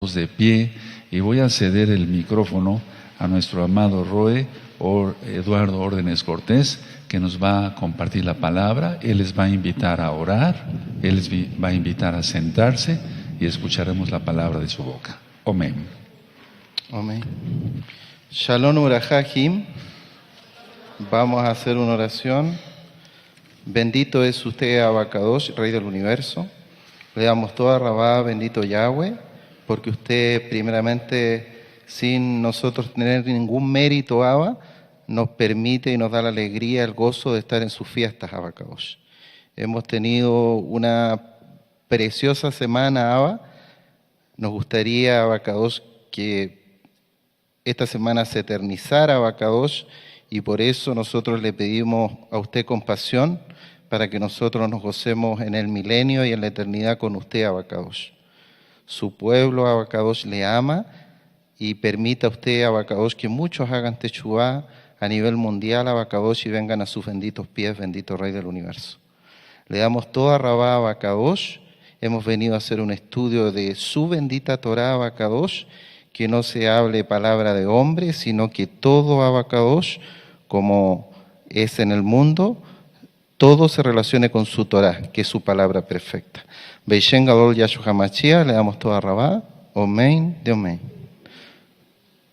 todos de pie y voy a ceder el micrófono a nuestro amado Roe Eduardo Órdenes Cortés, que nos va a compartir la palabra. Él les va a invitar a orar, Él les va a invitar a sentarse y escucharemos la palabra de su boca. Amén. Amén. Shalom Urahahim. Vamos a hacer una oración. Bendito es usted, Abacadosh, Rey del Universo. Le damos toda rabá, bendito Yahweh, porque usted primeramente, sin nosotros tener ningún mérito, Abba, nos permite y nos da la alegría, el gozo de estar en sus fiestas, Abacadosh. Hemos tenido una preciosa semana, Abba. Nos gustaría, Abacadosh, que esta semana se eternizara, Abacadosh, y por eso nosotros le pedimos a usted compasión para que nosotros nos gocemos en el milenio y en la eternidad con usted, Abacadosh. Su pueblo, Abacadosh, le ama y permita a usted, Abacadosh, que muchos hagan techubá a nivel mundial, Abacadosh, y vengan a sus benditos pies, bendito Rey del Universo. Le damos toda rabá, Abacadosh. Hemos venido a hacer un estudio de su bendita Torá, Abacadosh, que no se hable palabra de hombre, sino que todo, Abacadosh, como es en el mundo, todo se relacione con su Torá, que es su palabra perfecta. Beishen Gadol Yahshua HaMashiach, le damos toda rabá, Omein de Omein.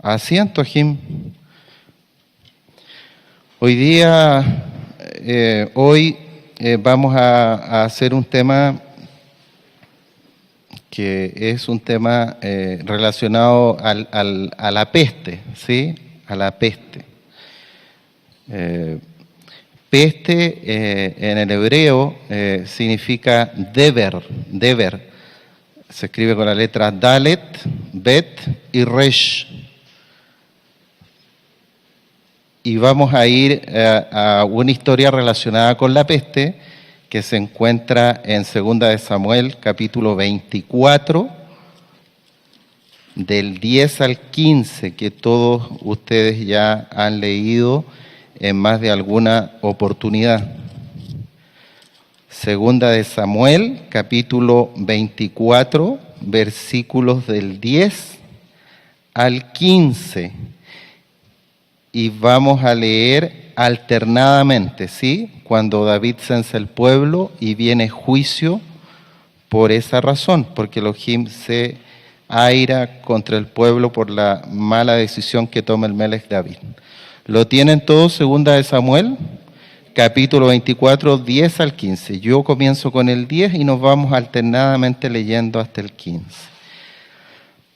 Asiento, Jim. Hoy vamos a hacer un tema que es un tema relacionado a la peste, ¿sí? A la peste. Peste en el hebreo significa deber. Se escribe con la letra Dalet, Bet y Resh. Y vamos a ir a una historia relacionada con la peste que se encuentra en 2 de Samuel, capítulo 24, del 10 al 15, que todos ustedes ya han leído en más de alguna oportunidad. 2 de Samuel, capítulo 24, versículos del 10 al 15. Y vamos a leer alternadamente, ¿sí? Cuando David censa el pueblo y viene juicio por esa razón, porque Elohim se aira contra el pueblo por la mala decisión que toma el Melech David. ¿Lo tienen todos? 2 de Samuel, capítulo 24, 10 al 15. Yo comienzo con el 10 y nos vamos alternadamente leyendo hasta el 15.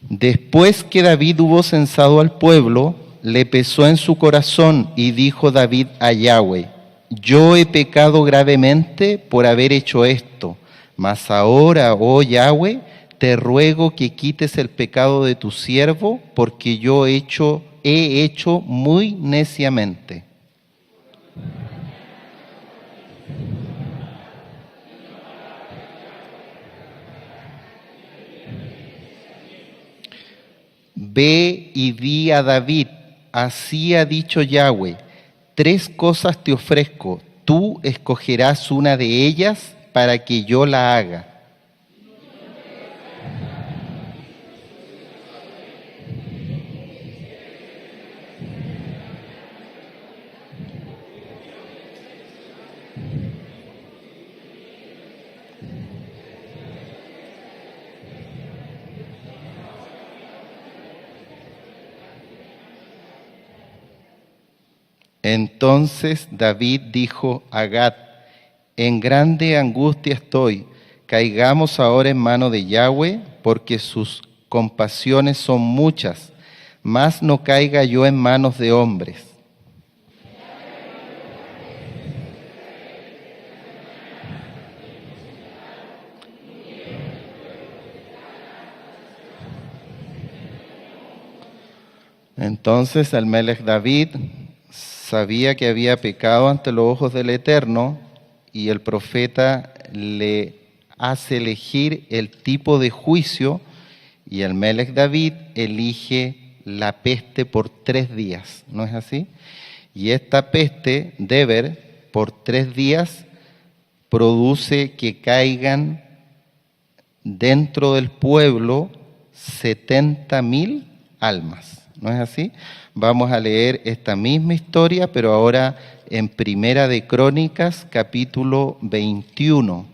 Después que David hubo censado al pueblo, le pesó en su corazón y dijo David a Yahweh: yo he pecado gravemente por haber hecho esto, mas ahora, oh Yahweh, te ruego que quites el pecado de tu siervo, porque yo he hecho muy neciamente. Ve y di a David: así ha dicho Yahweh, 3 cosas te ofrezco, tú escogerás una de ellas para que yo la haga. Entonces David dijo a Gad: en grande angustia estoy, caigamos ahora en mano de Yahweh, porque sus compasiones son muchas, mas no caiga yo en manos de hombres. Entonces el Melech David sabía que había pecado ante los ojos del Eterno, y el profeta le hace elegir el tipo de juicio, y el Melech David elige la peste por 3 días, ¿no es así? Y esta peste, Deber, por 3 días produce que caigan dentro del pueblo 70.000 almas. ¿No es así? Vamos a leer esta misma historia, pero ahora en Primera de Crónicas, capítulo 21.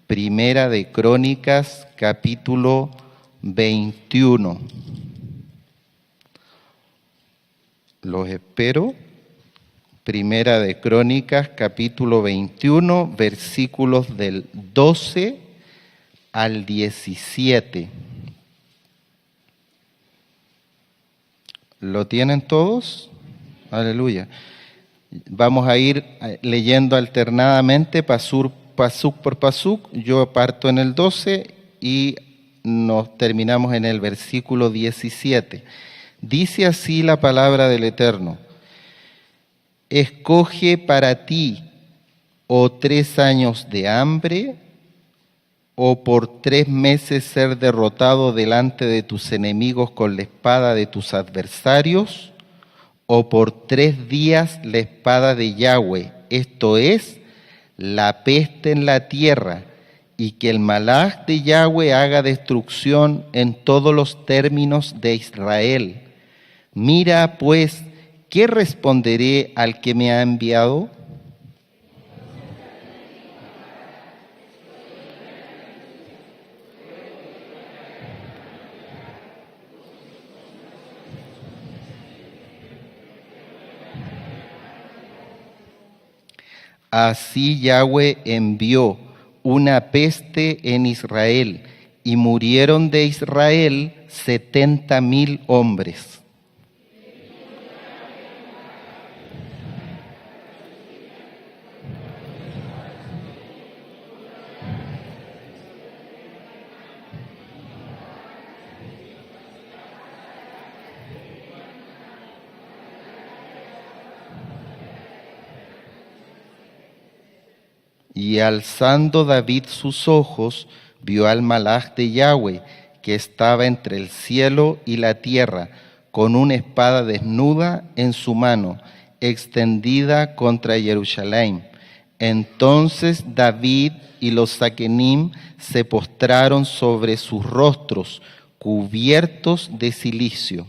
Primera de Crónicas, capítulo 21. Los espero. Primera de Crónicas, capítulo 21, versículos del 12 al 17. ¿Lo tienen todos? Aleluya. Vamos a ir leyendo alternadamente, pasuk por pasuk. Yo parto en el 12 y nos terminamos en el versículo 17. Dice así la palabra del Eterno: escoge para ti o 3 años de hambre, o por 3 meses ser derrotado delante de tus enemigos con la espada de tus adversarios, o por 3 días la espada de Yahweh, esto es, la peste en la tierra, y que el malaj de Yahweh haga destrucción en todos los términos de Israel. Mira, pues, ¿qué responderé al que me ha enviado? Así Yahweh envió una peste en Israel, y murieron de Israel 70.000 hombres. Y alzando David sus ojos, vio al malaj de Yahweh, que estaba entre el cielo y la tierra, con una espada desnuda en su mano, extendida contra Jerusalén. Entonces David y los saquenim se postraron sobre sus rostros, cubiertos de cilicio.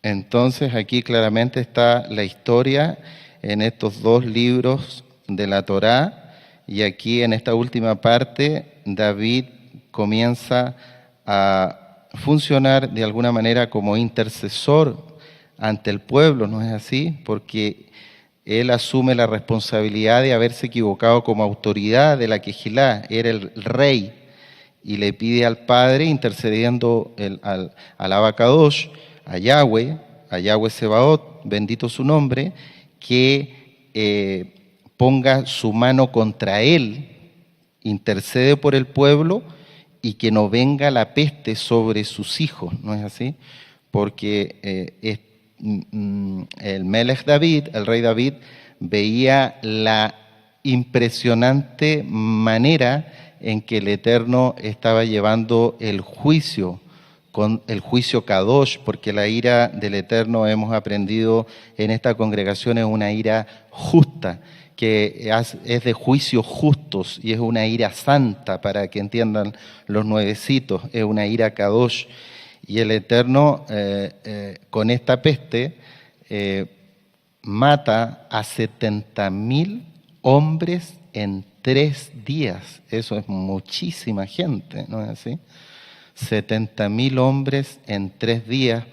Entonces aquí claramente está la historia en estos 2 libros de la Torá, y aquí en esta última parte David comienza a funcionar de alguna manera como intercesor ante el pueblo, ¿no es así? Porque él asume la responsabilidad de haberse equivocado como autoridad de la Quejilá, era el rey, y le pide al Padre, intercediendo al Abacadosh, a Yahweh Sebaot, bendito su nombre, que ponga su mano contra él, intercede por el pueblo, y que no venga la peste sobre sus hijos, ¿no es así? Porque el Melech David, el rey David, veía la impresionante manera en que el Eterno estaba llevando el juicio, con el juicio Kadosh, porque la ira del Eterno, hemos aprendido en esta congregación, es una ira justa, que es de juicios justos, y es una ira santa, para que entiendan los nuevecitos, es una ira Kadosh. Y el Eterno, con esta peste, mata a 70.000 hombres en 3 días. Eso es muchísima gente, ¿no es así? 70.000 hombres en 3 días,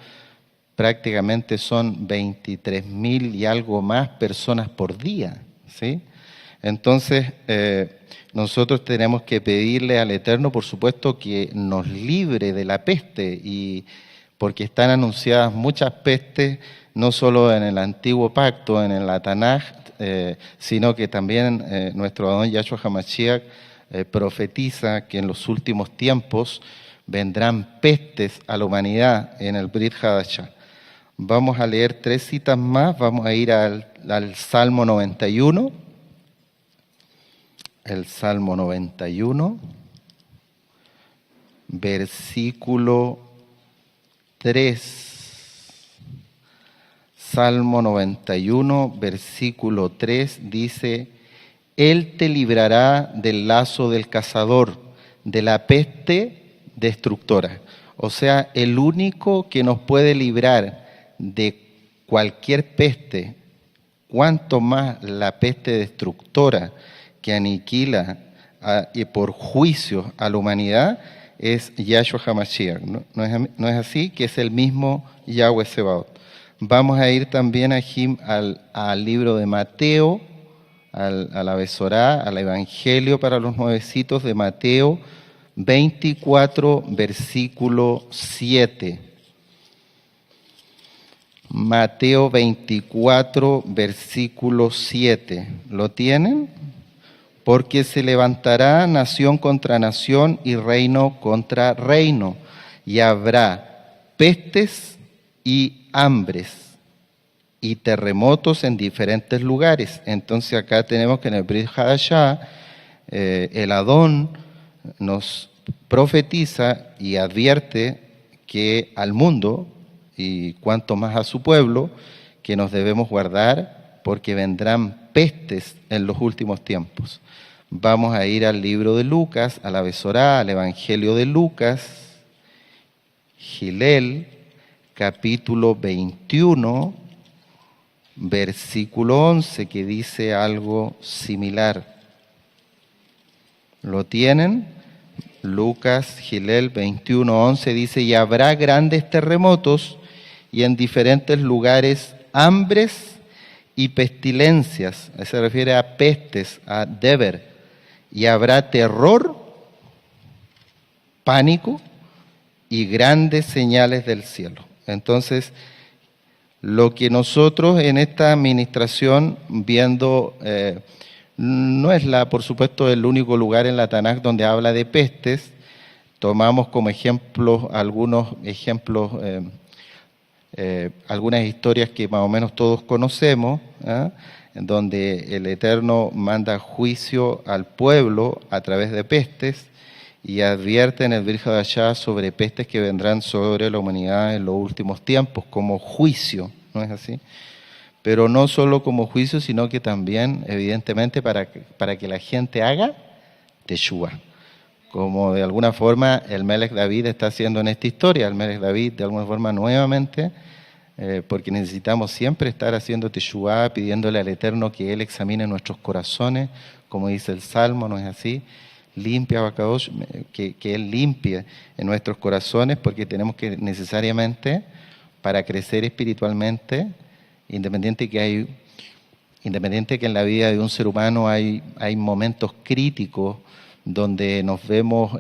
prácticamente son 23.000 y algo más personas por día, ¿sí? Entonces, nosotros tenemos que pedirle al Eterno, por supuesto, que nos libre de la peste, y porque están anunciadas muchas pestes, no solo en el Antiguo Pacto, en el Tanaj, sino que también nuestro Adón Yahshua HaMashiach profetiza que en los últimos tiempos vendrán pestes a la humanidad en el Brit Hadashah. Vamos a leer 3 citas más, vamos a ir al Salmo 91. El Salmo 91, versículo 3. Salmo 91, versículo 3 dice: Él te librará del lazo del cazador, de la peste destructora. O sea, el único que nos puede librar de cualquier peste, cuanto más la peste destructora que aniquila y por juicio a la humanidad, es Yahshua HaMashiach. ¿No es así? Que es el mismo Yahweh Sebaot. Vamos a ir también al libro de Mateo, a la Besorá, al Evangelio para los nuevecitos de Mateo 24, versículo 7. Mateo 24, versículo 7. ¿Lo tienen? Porque se levantará nación contra nación y reino contra reino, y habrá pestes y hambres y terremotos en diferentes lugares. Entonces acá tenemos que en el Brit Hadashah, el Adón nos profetiza y advierte que al mundo, y cuanto más a su pueblo, que nos debemos guardar porque vendrán pestes en los últimos tiempos. Vamos a ir al libro de Lucas, a la Besorá, al Evangelio de Lucas, Gilel, capítulo 21, versículo 11, que dice algo similar. ¿Lo tienen? Lucas, Gilel 21, 11 dice: y habrá grandes terremotos y en diferentes lugares hambres y pestilencias. Se refiere a pestes, a deber. Y habrá terror, pánico y grandes señales del cielo. Entonces, lo que nosotros en esta administración, viendo, no es por supuesto, el único lugar en la Tanaj donde habla de pestes. Tomamos como ejemplos algunos ejemplos, algunas historias que más o menos todos conocemos, en donde el Eterno manda juicio al pueblo a través de pestes y advierte en el Brit Hadashah sobre pestes que vendrán sobre la humanidad en los últimos tiempos, como juicio, ¿no es así? Pero no solo como juicio, sino que también, evidentemente, para que la gente haga Teshuvah. Como de alguna forma el Melech David está haciendo en esta historia. El Melech David, de alguna forma, nuevamente, porque necesitamos siempre estar haciendo Teshuvah, pidiéndole al Eterno que Él examine nuestros corazones, como dice el Salmo, ¿no es así? Limpia, Abacadosh, que Él limpie en nuestros corazones, porque tenemos que necesariamente, para crecer espiritualmente, independiente que en la vida de un ser humano hay momentos críticos donde nos vemos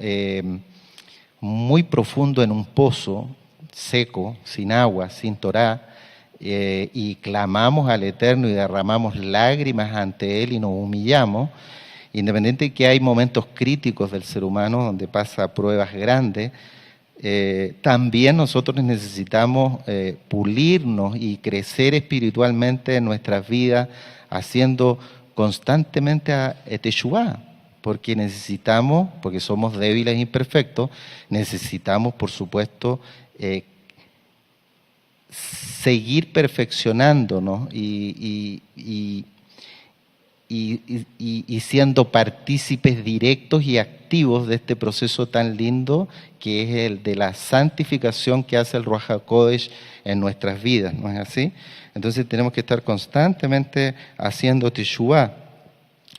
muy profundo en un pozo seco, sin agua, sin Torá, y clamamos al Eterno y derramamos lágrimas ante Él y nos humillamos. Independiente de que hay momentos críticos del ser humano donde pasa pruebas grandes, también nosotros necesitamos pulirnos y crecer espiritualmente en nuestras vidas, haciendo constantemente Teshuvah, porque porque somos débiles e imperfectos, necesitamos, por supuesto, seguir perfeccionándonos y siendo partícipes directos y activos de este proceso tan lindo que es el de la santificación que hace el Ruach HaKodesh en nuestras vidas, ¿no es así? Entonces tenemos que estar constantemente haciendo Teshuvah.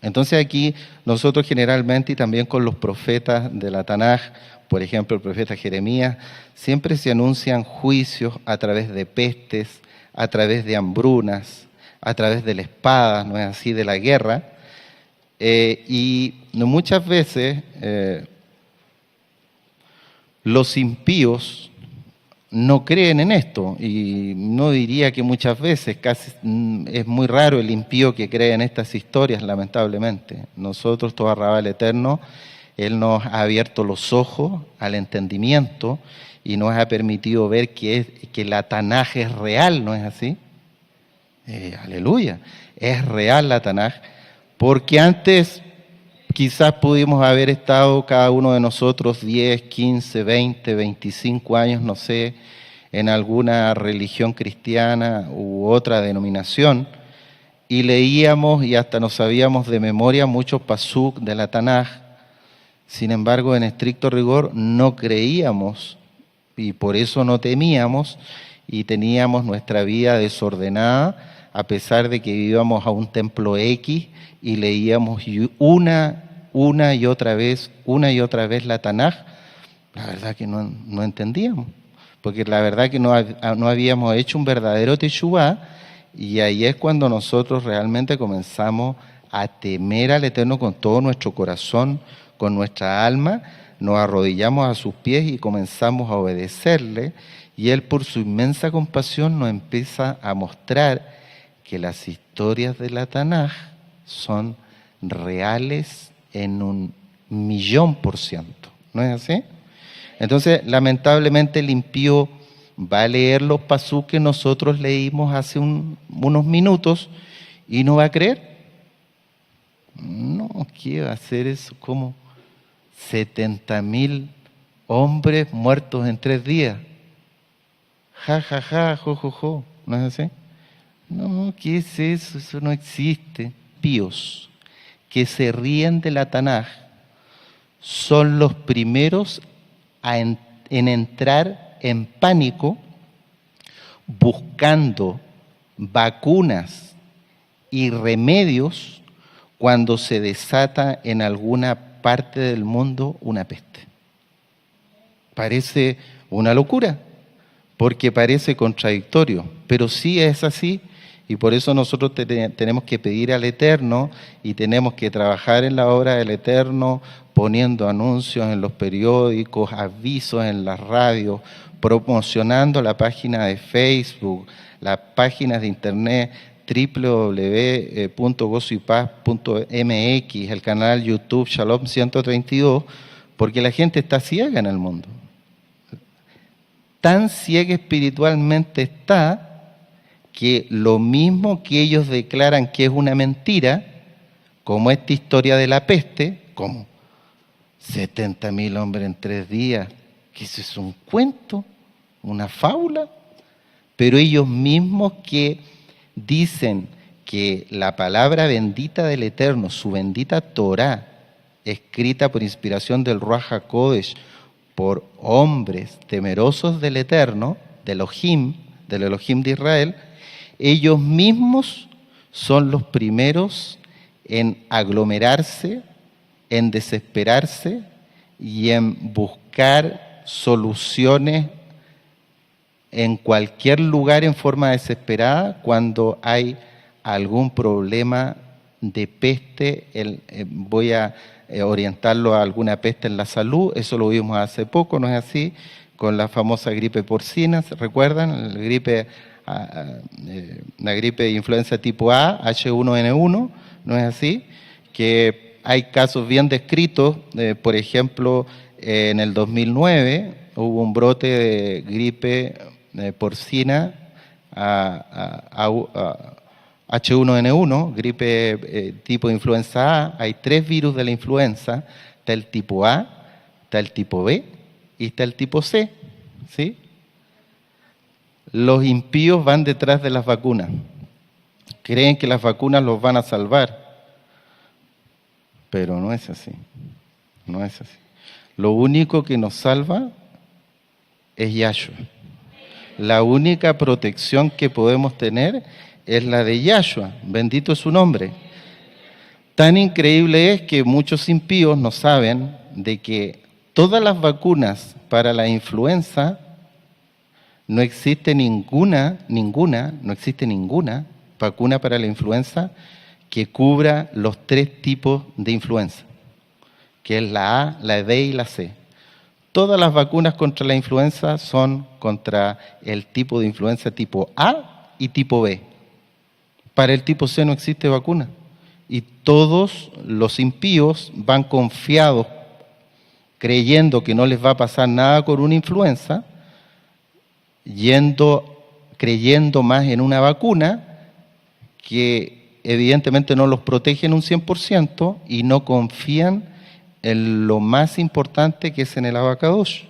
Entonces aquí nosotros generalmente, y también con los profetas de la Tanaj, por ejemplo el profeta Jeremías, siempre se anuncian juicios a través de pestes, a través de hambrunas, a través de la espada, ¿no es así?, de la guerra, y muchas veces los impíos no creen en esto, y no diría que muchas veces, casi es muy raro el impío que cree en estas historias, lamentablemente. Nosotros, todo Rabá el Eterno, Él nos ha abierto los ojos al entendimiento, y nos ha permitido ver que la Tanaj es real, ¿no es así? Aleluya, es real la Tanaj, porque antes quizás pudimos haber estado cada uno de nosotros 10, 15, 20, 25 años, no sé, en alguna religión cristiana u otra denominación, y leíamos y hasta nos sabíamos de memoria muchos pasuk de la Tanaj. Sin embargo, en estricto rigor no creíamos y por eso no temíamos y teníamos nuestra vida desordenada, a pesar de que íbamos a un templo X y leíamos una y otra vez la Tanaj. La verdad que no entendíamos, porque la verdad que no habíamos hecho un verdadero teshuvá, y ahí es cuando nosotros realmente comenzamos a temer al Eterno con todo nuestro corazón, con nuestra alma, nos arrodillamos a sus pies y comenzamos a obedecerle, y Él por su inmensa compasión nos empieza a mostrar que las historias de la Tanaj son reales en 1.000.000%, ¿no es así? Entonces, lamentablemente el impío va a leer los pasuk que nosotros leímos hace unos minutos y no va a creer. No, ¿qué va a hacer eso? Como 70.000 hombres muertos en 3 días. Ja, ja, ja, jo, jo, jo. ¿No es así? No, ¿qué es eso? Eso no existe. Píos que se ríen de la Tanaj son los primeros en entrar en pánico buscando vacunas y remedios cuando se desata en alguna parte del mundo una peste. Parece una locura, porque parece contradictorio, pero sí es así, y por eso nosotros tenemos que pedir al Eterno y tenemos que trabajar en la obra del Eterno, poniendo anuncios en los periódicos, avisos en las radios, promocionando la página de Facebook, las páginas de internet www.gozoypaz.mx, el canal YouTube Shalom 132, porque la gente está ciega en el mundo. Tan ciega espiritualmente está que lo mismo que ellos declaran que es una mentira, como esta historia de la peste, como 70.000 hombres en 3 días, que eso es un cuento, una fábula, pero ellos mismos que dicen que la palabra bendita del Eterno, su bendita Torah, escrita por inspiración del Ruach HaKodesh, por hombres temerosos del Eterno, del Elohim de Israel, ellos mismos son los primeros en aglomerarse, en desesperarse y en buscar soluciones en cualquier lugar en forma desesperada cuando hay algún problema de peste. Voy a orientarlo a alguna peste en la salud, eso lo vimos hace poco, ¿no es así? Con la famosa gripe porcina, ¿se recuerdan? La gripe de influenza tipo A, H1N1, ¿no es así? Que hay casos bien descritos, por ejemplo, en el 2009 hubo un brote de gripe porcina H1N1, gripe tipo influenza A. Hay 3 virus de la influenza, está el tipo A, está el tipo B y está el tipo C, ¿sí? Los impíos van detrás de las vacunas, creen que las vacunas los van a salvar, pero no es así, no es así. Lo único que nos salva es Yahshua. La única protección que podemos tener es la de Yahshua, bendito es su nombre. Tan increíble es que muchos impíos no saben de que todas las vacunas para la influenza, no existe ninguna vacuna para la influenza que cubra los 3 tipos de influenza, que es la A, la B y la C. Todas las vacunas contra la influenza son contra el tipo de influenza tipo A y tipo B. Para el tipo C no existe vacuna. Y todos los impíos van confiados, creyendo que no les va a pasar nada con una influenza, creyendo más en una vacuna que evidentemente no los protege en un 100% y no confían en lo más importante que es en el abacados.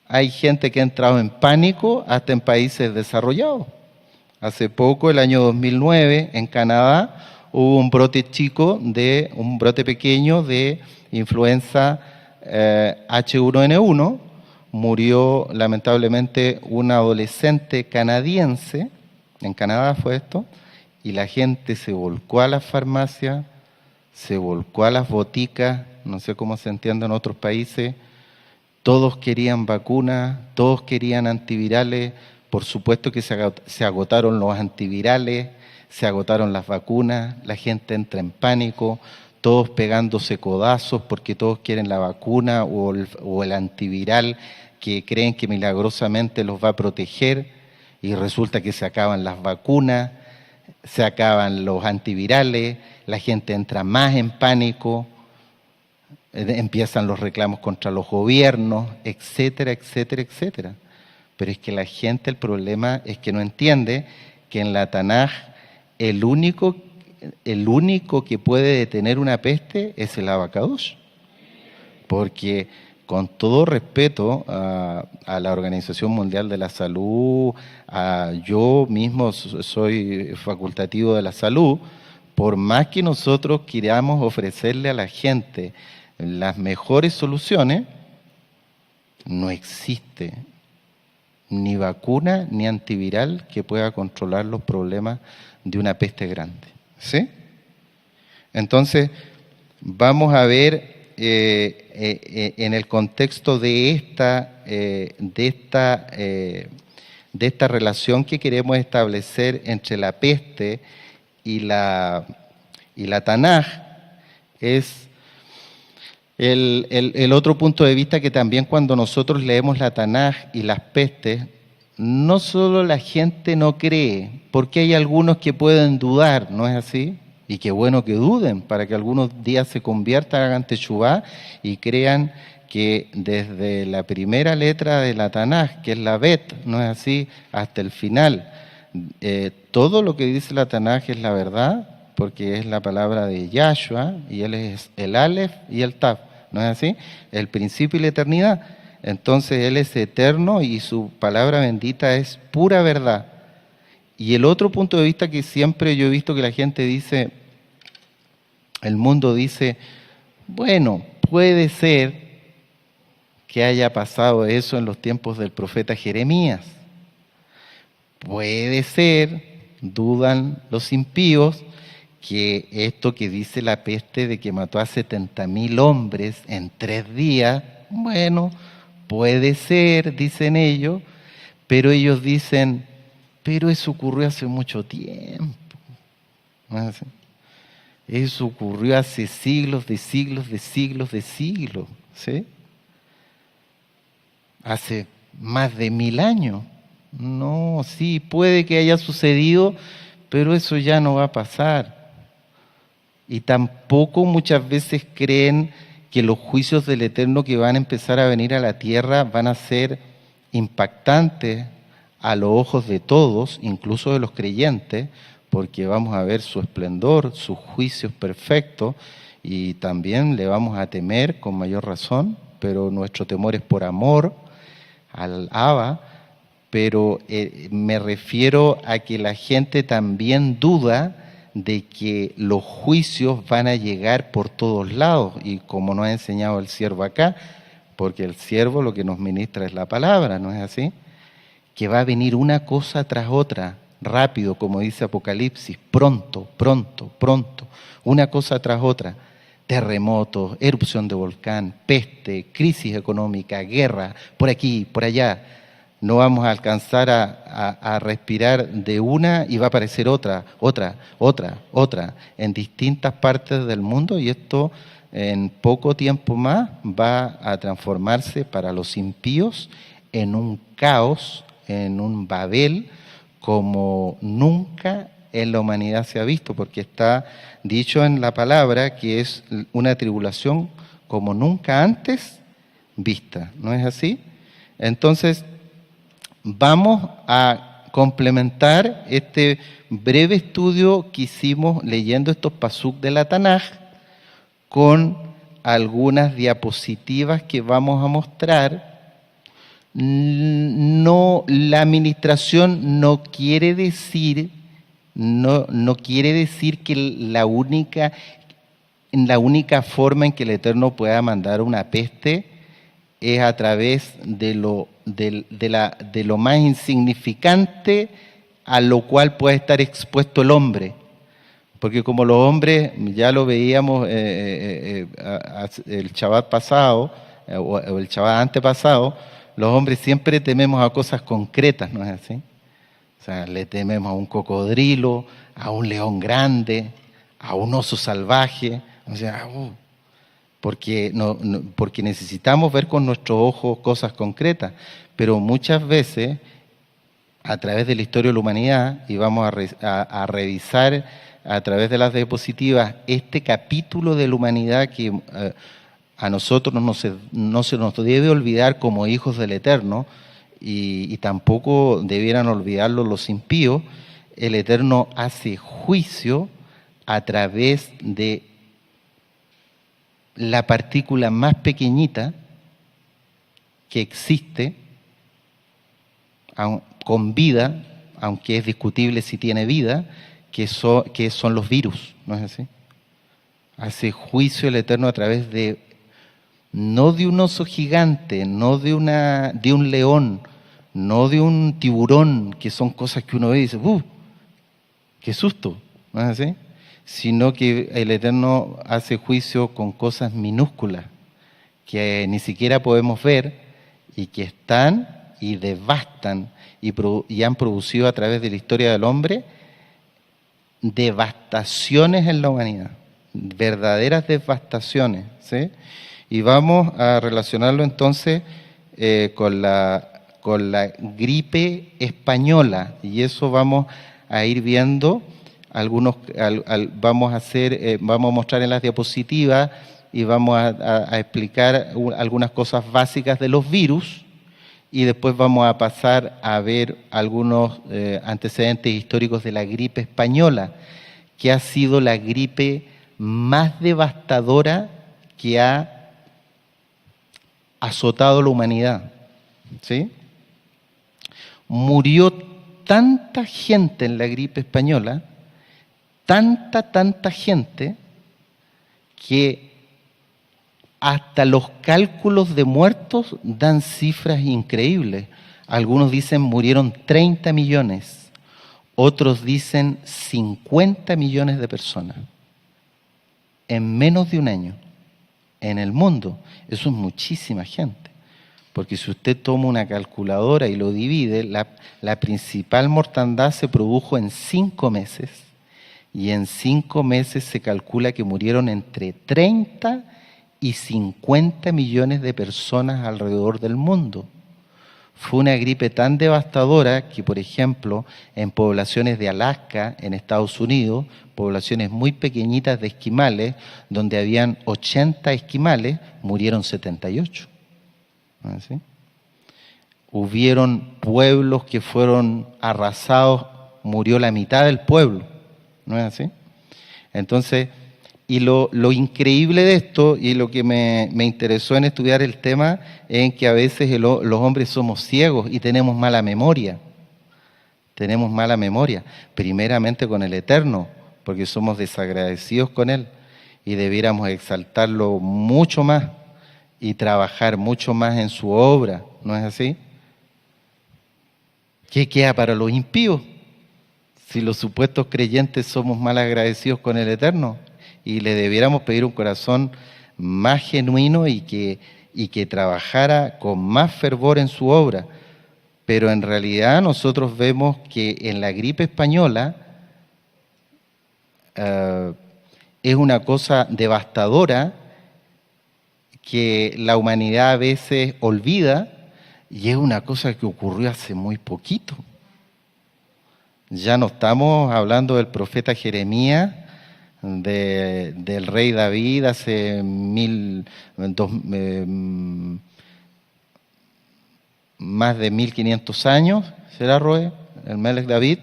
Hay gente que ha entrado en pánico hasta en países desarrollados. Hace poco, el año 2009, en Canadá, hubo un brote pequeño de influenza H1N1. Murió lamentablemente un adolescente canadiense, en Canadá fue esto, y la gente se volcó a las farmacias, se volcó a las boticas, no sé cómo se entiende en otros países. Todos querían vacunas, todos querían antivirales. Por supuesto que se agotaron los antivirales, se agotaron las vacunas, la gente entra en pánico, todos pegándose codazos porque todos quieren la vacuna o el antiviral que creen que milagrosamente los va a proteger, y resulta que se acaban las vacunas, se acaban los antivirales, la gente entra más en pánico, empiezan los reclamos contra los gobiernos, etcétera, etcétera, etcétera. Pero es que la gente, el problema es que no entiende que en la Tanaj el único que puede detener una peste es el abacados. Porque con todo respeto a la Organización Mundial de la Salud, yo mismo soy facultativo de la salud, por más que nosotros queramos ofrecerle a la gente las mejores soluciones, no existe ni vacuna ni antiviral que pueda controlar los problemas de una peste grande. ¿Sí? Entonces, vamos a ver en el contexto de esta relación que queremos establecer entre la peste y la Tanaj, es el otro punto de vista, que también cuando nosotros leemos la Tanaj y las pestes, no solo la gente no cree, porque hay algunos que pueden dudar, ¿no es así? Y qué bueno que duden, para que algunos días se conviertan, hagan teshuvá y crean que desde la primera letra de la Tanaj, que es la Bet, ¿no es así?, hasta el final, todo lo que dice la Tanaj es la verdad, porque es la palabra de Yahshua, y él es el Aleph y el Tav, ¿no es así? El principio y la eternidad. Entonces él es eterno y su palabra bendita es pura verdad. Y el otro punto de vista que siempre yo he visto que la gente dice, el mundo dice, bueno, puede ser que haya pasado eso en los tiempos del profeta Jeremías. Puede ser, dudan los impíos, que esto que dice la peste de que mató a 70.000 hombres en 3 días, bueno, puede ser, dicen ellos, pero ellos dicen, pero eso ocurrió hace mucho tiempo. ¿No es así? Eso ocurrió hace siglos de siglos de siglos de siglos, ¿sí? Hace más de 1000 años. No, sí, puede que haya sucedido, pero eso ya no va a pasar. Y tampoco muchas veces creen que los juicios del Eterno que van a empezar a venir a la tierra van a ser impactantes a los ojos de todos, incluso de los creyentes, porque vamos a ver su esplendor, sus juicios perfectos, y también le vamos a temer con mayor razón, pero nuestro temor es por amor al Abba. Pero me refiero a que la gente también duda de que los juicios van a llegar por todos lados, y como nos ha enseñado el siervo acá, porque el siervo lo que nos ministra es la palabra, ¿no es así? Que va a venir una cosa tras otra, rápido, como dice Apocalipsis, pronto, pronto, pronto, una cosa tras otra. Terremotos, erupción de volcán, peste, crisis económica, guerra, por aquí, por allá. No vamos a alcanzar a respirar de una y va a aparecer otra, en distintas partes del mundo, y esto en poco tiempo más va a transformarse para los impíos en un caos, en un Babel, como nunca en la humanidad se ha visto, porque está dicho en la palabra que es una tribulación como nunca antes vista, ¿no es así? Entonces, vamos a complementar este breve estudio que hicimos leyendo estos pasuk de la Tanaj con algunas diapositivas que vamos a mostrar. No, la administración no quiere decir que la única forma en que el Eterno pueda mandar una peste es a través de lo más insignificante a lo cual puede estar expuesto el hombre. Porque como los hombres, ya lo veíamos el Shabbat pasado, o el Shabbat antepasado, los hombres siempre tememos a cosas concretas, ¿no es así? O sea, le tememos a un cocodrilo, a un león grande, a un oso salvaje, o sea, porque necesitamos ver con nuestros ojos cosas concretas, pero muchas veces, a través de la historia de la humanidad, y vamos a revisar a través de las diapositivas este capítulo de la humanidad que a nosotros no se nos debe olvidar como hijos del Eterno, y tampoco debieran olvidarlo los impíos. El Eterno hace juicio a través de la partícula más pequeñita que existe con vida, aunque es discutible si tiene vida, que son los virus, ¿no es así? Hace juicio el Eterno a través no de un oso gigante, no de un león, no de un tiburón, que son cosas que uno ve y dice, ¡qué susto! ¿No es así? Sino que el Eterno hace juicio con cosas minúsculas que ni siquiera podemos ver y que están y devastan y han producido a través de la historia del hombre devastaciones en la humanidad, verdaderas devastaciones, ¿sí? Y vamos a relacionarlo entonces con la gripe española, y eso vamos a ir viendo vamos a mostrar en las diapositivas y vamos a explicar algunas cosas básicas de los virus, y después vamos a pasar a ver algunos antecedentes históricos de la gripe española, que ha sido la gripe más devastadora que ha azotado la humanidad, ¿sí? Murió tanta gente en la gripe española, tanta gente, que hasta los cálculos de muertos dan cifras increíbles. Algunos dicen murieron 30 millones, otros dicen 50 millones de personas en menos de un año en el mundo. Eso es muchísima gente, porque si usted toma una calculadora y lo divide, la principal mortandad se produjo en 5 meses, y en 5 meses se calcula que murieron entre 30 y 50 millones de personas alrededor del mundo. Fue una gripe tan devastadora que, por ejemplo, en poblaciones de Alaska, en Estados Unidos, poblaciones muy pequeñitas de esquimales, donde habían 80 esquimales, murieron 78. ¿No es así? Hubieron pueblos que fueron arrasados, murió la mitad del pueblo. ¿No es así? Entonces, y lo increíble de esto, y lo que me interesó en estudiar el tema, es en que a veces los hombres somos ciegos y tenemos mala memoria. Tenemos mala memoria, primeramente con el Eterno, porque somos desagradecidos con Él, y debiéramos exaltarlo mucho más y trabajar mucho más en su obra, ¿no es así? ¿Qué queda para los impíos? Si los supuestos creyentes somos mal agradecidos con el Eterno, y le debiéramos pedir un corazón más genuino y que trabajara con más fervor en su obra. Pero en realidad nosotros vemos que en la gripe española es una cosa devastadora que la humanidad a veces olvida, y es una cosa que ocurrió hace muy poquito. Ya no estamos hablando del profeta Jeremías, del rey David más más de 1500 años, ¿será, Roe? El Melech David.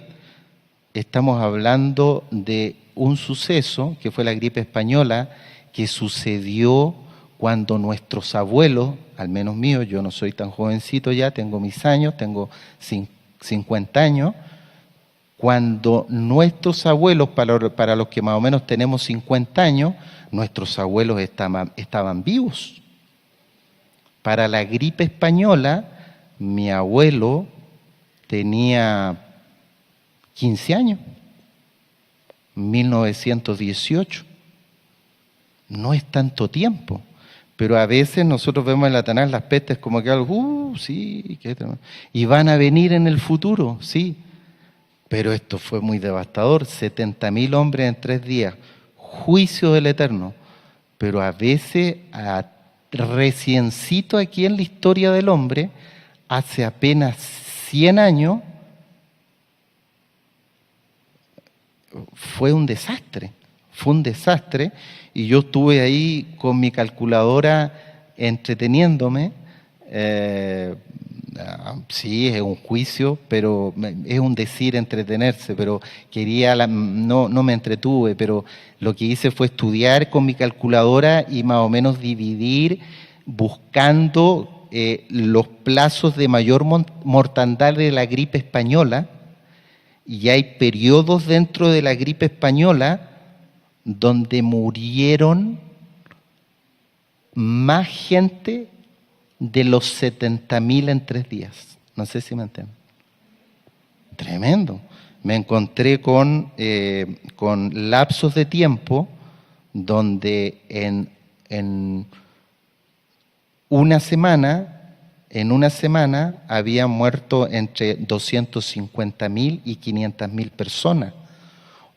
Estamos hablando de un suceso que fue la gripe española, que sucedió cuando nuestros abuelos, al menos míos, yo no soy tan jovencito ya, tengo mis años, tengo 50 años, cuando nuestros abuelos, para los que más o menos tenemos 50 años, nuestros abuelos estaban vivos. Para la gripe española, mi abuelo tenía 15 años, 1918. No es tanto tiempo, pero a veces nosotros vemos en la Tanaj las pestes como que algo, sí, y van a venir en el futuro, sí. Pero esto fue muy devastador, 70.000 hombres en 3 días, juicio del Eterno. Pero a veces, reciencito aquí en la historia del hombre, hace apenas 100 años, fue un desastre, y yo estuve ahí con mi calculadora entreteniéndome. Sí, es un juicio, pero es un decir entretenerse, pero no me entretuve, pero lo que hice fue estudiar con mi calculadora y más o menos dividir, buscando los plazos de mayor mortandad de la gripe española, y hay periodos dentro de la gripe española donde murieron más gente de los 70.000 en 3 días. No sé si me entienden. Tremendo. Me encontré con lapsos de tiempo donde en una semana habían muerto entre 250.000 y 500.000 personas.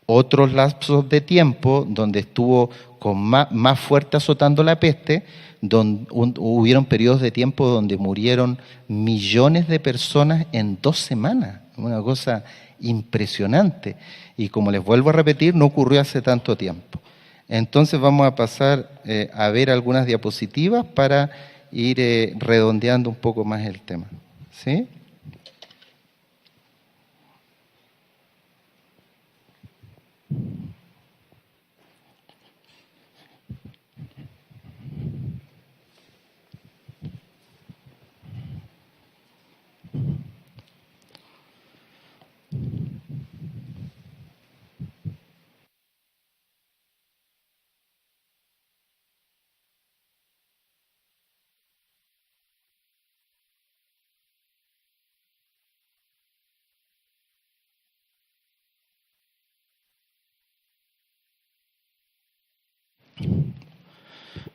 Otros lapsos de tiempo donde estuvo con más fuerte azotando la peste, donde hubieron periodos de tiempo donde murieron millones de personas en 2 semanas. Una cosa impresionante. Y como les vuelvo a repetir, no ocurrió hace tanto tiempo. Entonces vamos a pasar a ver algunas diapositivas para ir redondeando un poco más el tema. ¿Sí?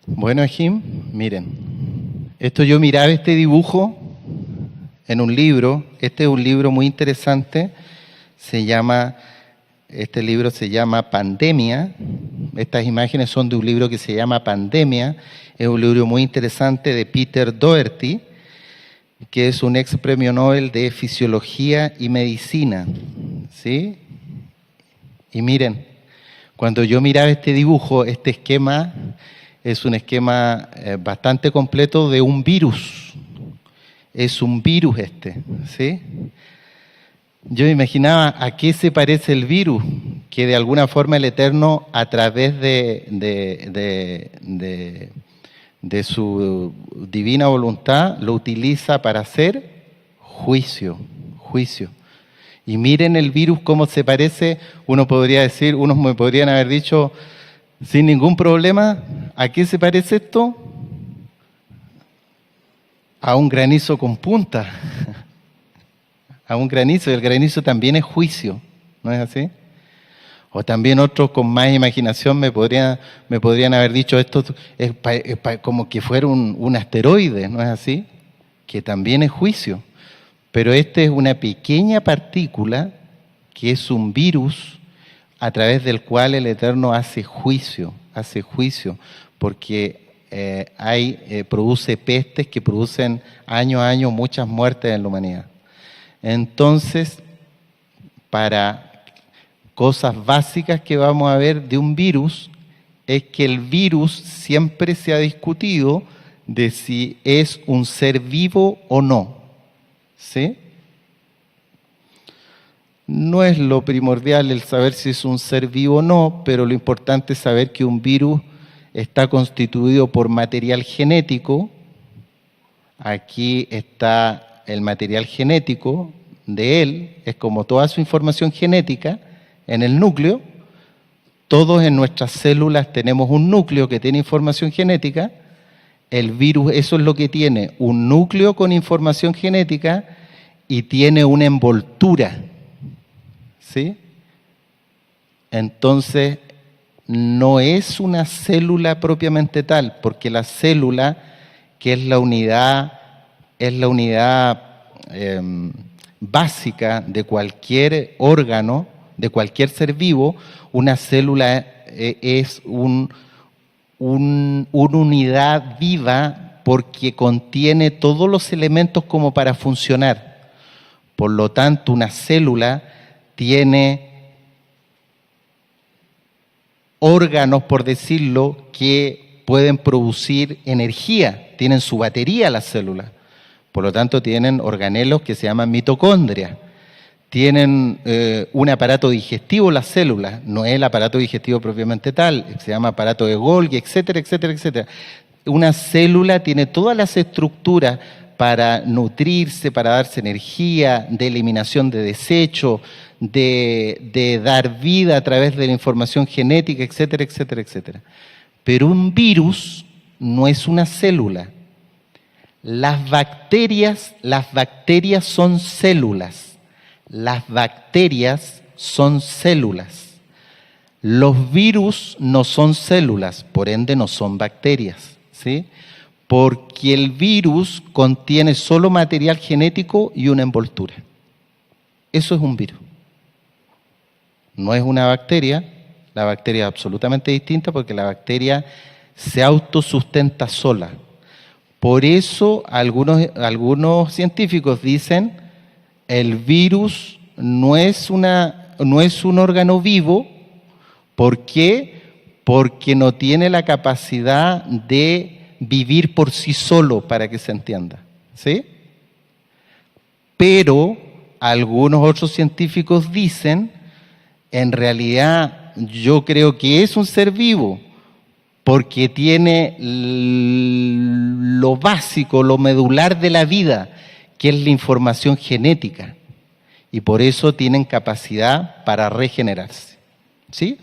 Bueno, Jim, miren, yo miraba este dibujo en un libro. Este es un libro muy interesante, este libro se llama Pandemia. Estas imágenes son de un libro que se llama Pandemia. Es un libro muy interesante de Peter Doherty, que es un ex premio Nobel de Fisiología y Medicina, ¿sí? Y miren, cuando yo miraba este dibujo, este esquema es un esquema bastante completo de un virus. Es un virus ¿sí? Yo me imaginaba a qué se parece el virus, que de alguna forma el Eterno, a través de su divina voluntad, lo utiliza para hacer juicio. Y miren el virus cómo se parece. Unos me podrían haber dicho sin ningún problema, ¿a qué se parece esto? A un granizo con punta. A un granizo, y el granizo también es juicio, ¿no es así? O también otros con más imaginación me podrían haber dicho esto es como que fuera un asteroide, ¿no es así? Que también es juicio. Pero este es una pequeña partícula que es un virus a través del cual el Eterno hace juicio, porque produce pestes que producen año a año muchas muertes en la humanidad. Entonces, para cosas básicas que vamos a ver de un virus, es que el virus siempre se ha discutido de si es un ser vivo o no. ¿Sí? No es lo primordial el saber si es un ser vivo o no, pero lo importante es saber que un virus está constituido por material genético. Aquí está el material genético de él, es como toda su información genética en el núcleo. Todos en nuestras células tenemos un núcleo que tiene información genética. El virus, eso es lo que tiene, un núcleo con información genética y tiene una envoltura. ¿Sí? Entonces, no es una célula propiamente tal, porque la célula, que es la unidad básica de cualquier órgano, de cualquier ser vivo, una célula es una unidad viva porque contiene todos los elementos como para funcionar. Por lo tanto, una célula tiene órganos, por decirlo, que pueden producir energía, tienen su batería las células. Por lo tanto, tienen organelos que se llaman mitocondrias. Tienen un aparato digestivo las células, no es el aparato digestivo propiamente tal, se llama aparato de Golgi, etcétera, etcétera, etcétera. Una célula tiene todas las estructuras para nutrirse, para darse energía, de eliminación de desechos, de dar vida a través de la información genética, etcétera, etcétera, etcétera. Pero un virus no es una célula. Las bacterias son células. Las bacterias son células. Los virus no son células, por ende no son bacterias, ¿sí? Porque el virus contiene solo material genético y una envoltura. Eso es un virus. No es una bacteria, la bacteria es absolutamente distinta porque la bacteria se autosustenta sola. Por eso algunos científicos dicen el virus no es un órgano vivo. ¿Por qué? Porque no tiene la capacidad de vivir por sí solo, para que se entienda, ¿sí? Pero algunos otros científicos dicen, en realidad yo creo que es un ser vivo, porque tiene lo básico, lo medular de la vida, que es la información genética, y por eso tienen capacidad para regenerarse, ¿sí?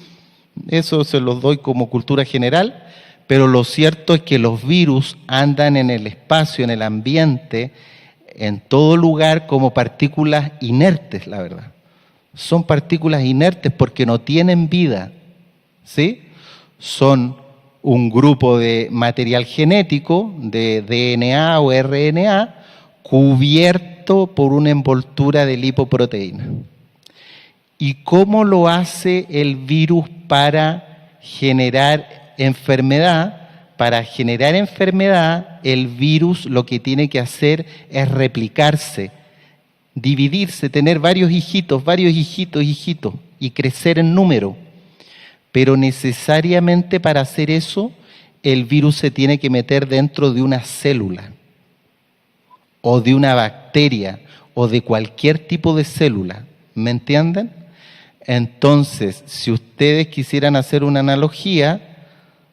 Eso se los doy como cultura general. Pero lo cierto es que los virus andan en el espacio, en el ambiente, en todo lugar como partículas inertes, la verdad. Son partículas inertes porque no tienen vida, ¿sí? Son un grupo de material genético, de DNA o RNA, cubierto por una envoltura de lipoproteína. ¿Y cómo lo hace el virus para generar enfermedad? Para generar enfermedad, el virus lo que tiene que hacer es replicarse, dividirse, tener varios hijitos, y crecer en número. Pero necesariamente para hacer eso, el virus se tiene que meter dentro de una célula, o de una bacteria, o de cualquier tipo de célula. ¿Me entienden? Entonces, si ustedes quisieran hacer una analogía,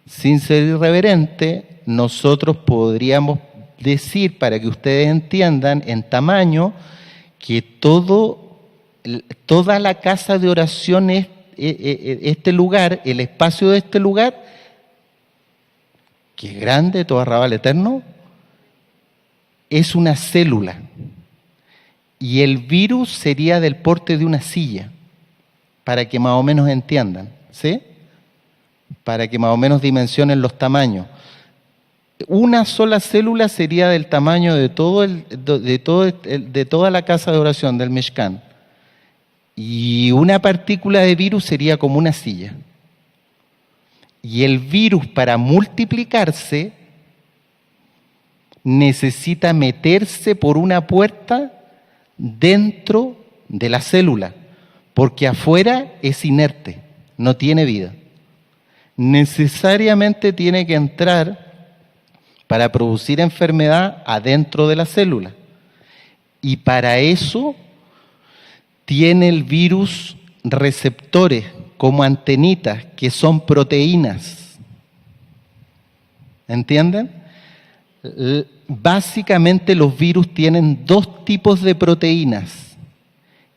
sin ser irreverente, nosotros podríamos decir, para que ustedes entiendan en tamaño, que toda la casa de oración es este lugar, el espacio de este lugar, que es grande, todo arrabal eterno, es una célula. Y el virus sería del porte de una silla, para que más o menos entiendan, ¿sí? Para que más o menos dimensionen los tamaños. Una sola célula sería del tamaño de toda la casa de oración del Mishkan. Y una partícula de virus sería como una silla. Y el virus, para multiplicarse, necesita meterse por una puerta dentro de la célula, porque afuera es inerte, no tiene vida. Necesariamente tiene que entrar para producir enfermedad adentro de la célula. Y para eso tiene el virus receptores como antenitas, que son proteínas. ¿Entienden? Básicamente los virus tienen dos tipos de proteínas.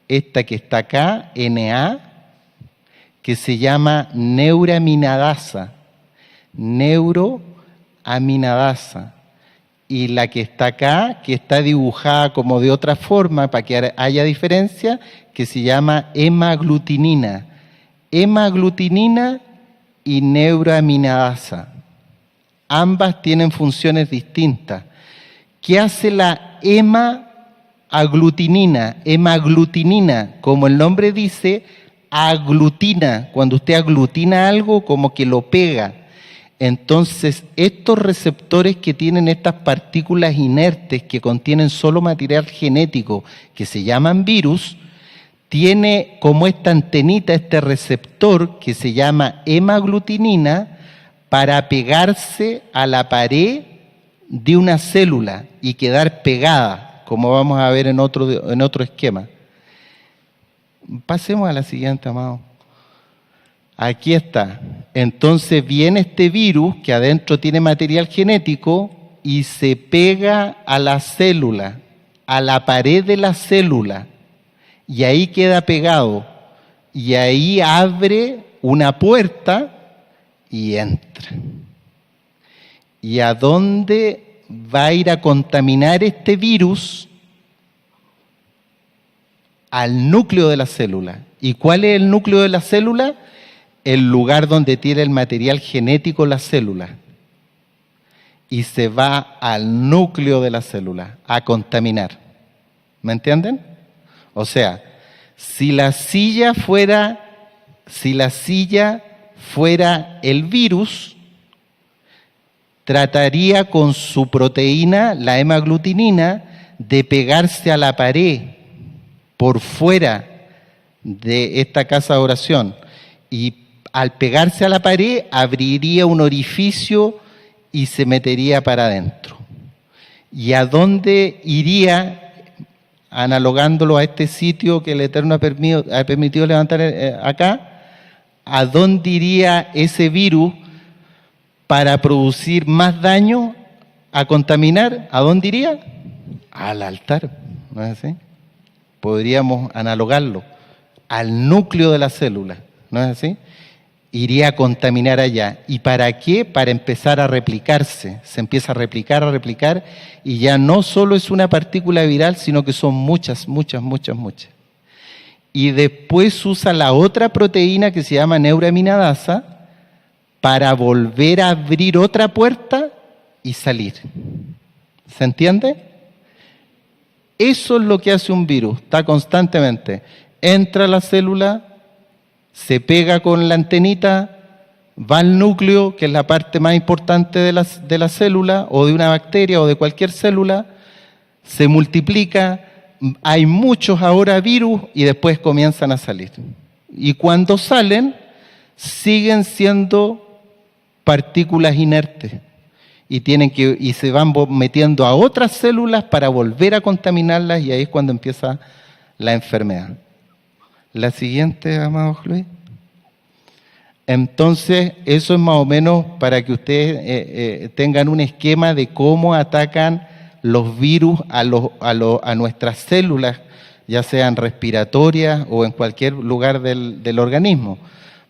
Esta que está acá, Na, que se llama neuroaminidasa. Neuroaminidasa. Y la que está acá, que está dibujada como de otra forma, para que haya diferencia, que se llama hemaglutinina. Hemaglutinina y neuroaminidasa. Ambas tienen funciones distintas. ¿Qué hace la hemaglutinina? Hemaglutinina, como el nombre dice, aglutina. Cuando usted aglutina algo, como que lo pega. Entonces, estos receptores que tienen estas partículas inertes que contienen solo material genético, que se llaman virus, tiene como esta antenita, este receptor que se llama hemaglutinina, para pegarse a la pared de una célula y quedar pegada, como vamos a ver en otro esquema. Pasemos a la siguiente, amado. Aquí está. Entonces viene este virus que adentro tiene material genético y se pega a la célula, a la pared de la célula, y ahí queda pegado. Y ahí abre una puerta y entra. ¿Y a dónde va a ir a contaminar este virus? Al núcleo de la célula. ¿Y cuál es el núcleo de la célula? El lugar donde tiene el material genético la célula. Y se va al núcleo de la célula a contaminar. ¿Me entienden? O sea, si la silla fuera el virus, trataría con su proteína, la hemaglutinina, de pegarse a la pared por fuera de esta casa de oración. Y al pegarse a la pared, abriría un orificio y se metería para adentro. ¿Y a dónde iría? Analogándolo a este sitio que el Eterno ha permitido levantar acá, ¿a dónde iría ese virus para producir más daño, a contaminar? ¿A dónde iría? Al altar, ¿no es así? Podríamos analogarlo al núcleo de la célula, ¿no es así? Iría a contaminar allá. ¿Y para qué? Para empezar a replicarse. Se empieza a replicar, y ya no solo es una partícula viral, sino que son muchas. Y después usa la otra proteína que se llama neuroaminidasa para volver a abrir otra puerta y salir. ¿Se entiende? Eso es lo que hace un virus. Está constantemente. Entra a la célula, se pega con la antenita, va al núcleo, que es la parte más importante de la célula, o de una bacteria, o de cualquier célula, se multiplica, hay muchos ahora virus, y después comienzan a salir. Y cuando salen, siguen siendo partículas inertes, y se van metiendo a otras células para volver a contaminarlas, y ahí es cuando empieza la enfermedad. La siguiente, amado Luis. Entonces, eso es más o menos para que ustedes tengan un esquema de cómo atacan los virus a nuestras células, ya sean respiratorias o en cualquier lugar del organismo.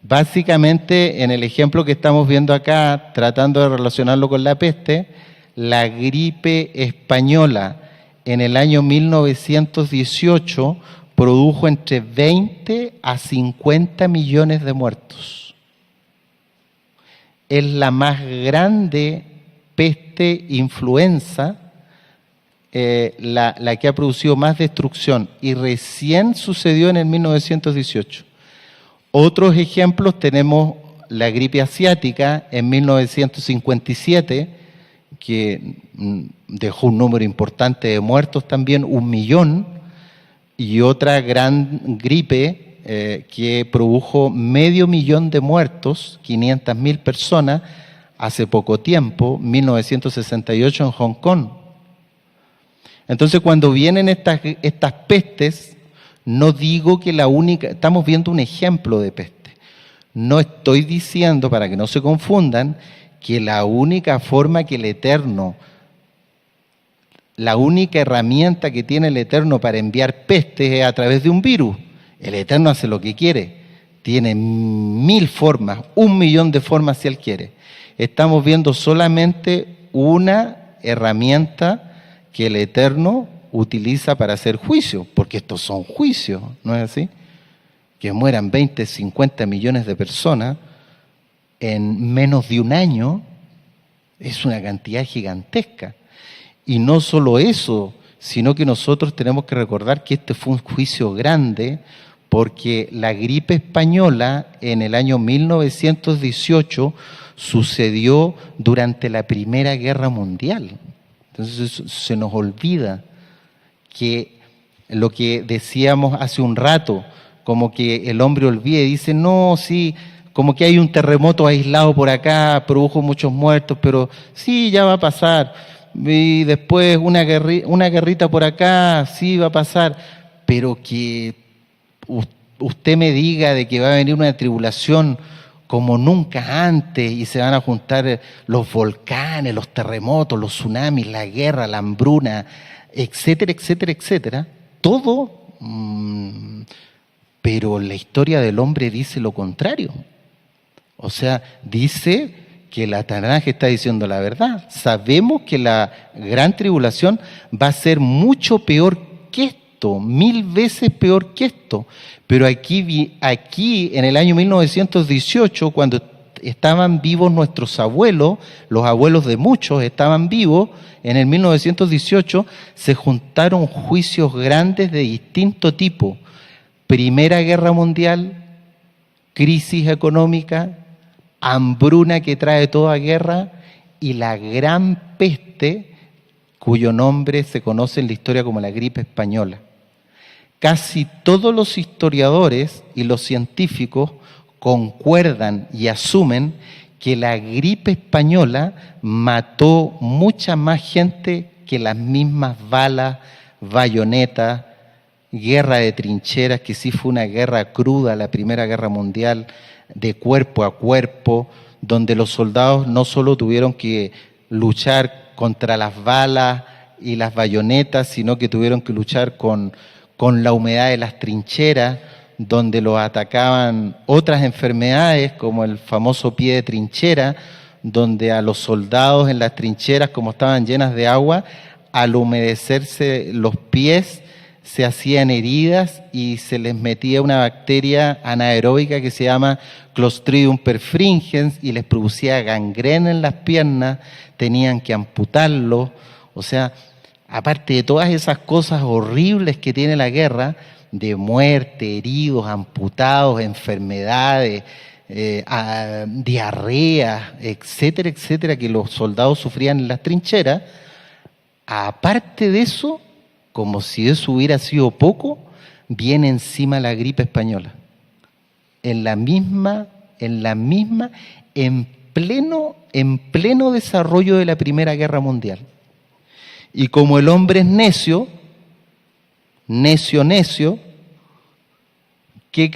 Básicamente, en el ejemplo que estamos viendo acá, tratando de relacionarlo con la peste, la gripe española en el año 1918 produjo entre 20 a 50 millones de muertos. Es la más grande peste influenza, la que ha producido más destrucción, y recién sucedió en el 1918. Otros ejemplos tenemos la gripe asiática en 1957, que dejó un número importante de muertos también, 1 millón, y otra gran gripe que produjo 500.000 de muertos, 500.000 personas, hace poco tiempo, 1968 en Hong Kong. Entonces, cuando vienen estas pestes, no digo que la única, estamos viendo un ejemplo de peste. No estoy diciendo, para que no se confundan, que la única forma que el Eterno, la única herramienta que tiene el Eterno para enviar pestes es a través de un virus. El Eterno hace lo que quiere. Tiene 1000 formas, 1.000.000 de formas si Él quiere. Estamos viendo solamente una herramienta que el Eterno utiliza para hacer juicio, porque estos son juicios, ¿no es así? Que mueran 20, 50 millones de personas en menos de un año es una cantidad gigantesca. Y no solo eso, sino que nosotros tenemos que recordar que este fue un juicio grande, porque la gripe española en el año 1918 sucedió durante la Primera Guerra Mundial. Entonces se nos olvida que lo que decíamos hace un rato, como que el hombre olvida y dice, no, sí, como que hay un terremoto aislado por acá, produjo muchos muertos, pero sí, ya va a pasar. Y después una guerrita por acá, sí, va a pasar. Pero que usted me diga de que va a venir una tribulación como nunca antes y se van a juntar los volcanes, los terremotos, los tsunamis, la guerra, la hambruna, etcétera, etcétera, etcétera, todo, pero la historia del hombre dice lo contrario. O sea, dice que la Tanaj está diciendo la verdad. Sabemos que la gran tribulación va a ser mucho peor que esto, 1000 veces peor que esto. Pero aquí en el año 1918, cuando estaban vivos nuestros abuelos, los abuelos de muchos estaban vivos, en el 1918 se juntaron juicios grandes de distinto tipo. Primera Guerra Mundial, crisis económica, hambruna que trae toda guerra y la gran peste, cuyo nombre se conoce en la historia como la gripe española. Casi todos los historiadores y los científicos concuerdan y asumen que la gripe española mató mucha más gente que las mismas balas, bayonetas, guerra de trincheras, que sí fue una guerra cruda, la Primera Guerra Mundial, de cuerpo a cuerpo, donde los soldados no solo tuvieron que luchar contra las balas y las bayonetas, sino que tuvieron que luchar con la humedad de las trincheras, donde los atacaban otras enfermedades, como el famoso pie de trinchera, donde a los soldados en las trincheras, como estaban llenas de agua, al humedecerse los pies, se hacían heridas y se les metía una bacteria anaeróbica que se llama Clostridium perfringens y les producía gangrena en las piernas, tenían que amputarlo. O sea, aparte de todas esas cosas horribles que tiene la guerra, de muerte, heridos, amputados, enfermedades, diarrea, etcétera, etcétera, que los soldados sufrían en las trincheras, aparte de eso, como si eso hubiera sido poco, viene encima la gripe española. En pleno desarrollo de la Primera Guerra Mundial. Y como el hombre es necio, ¿qué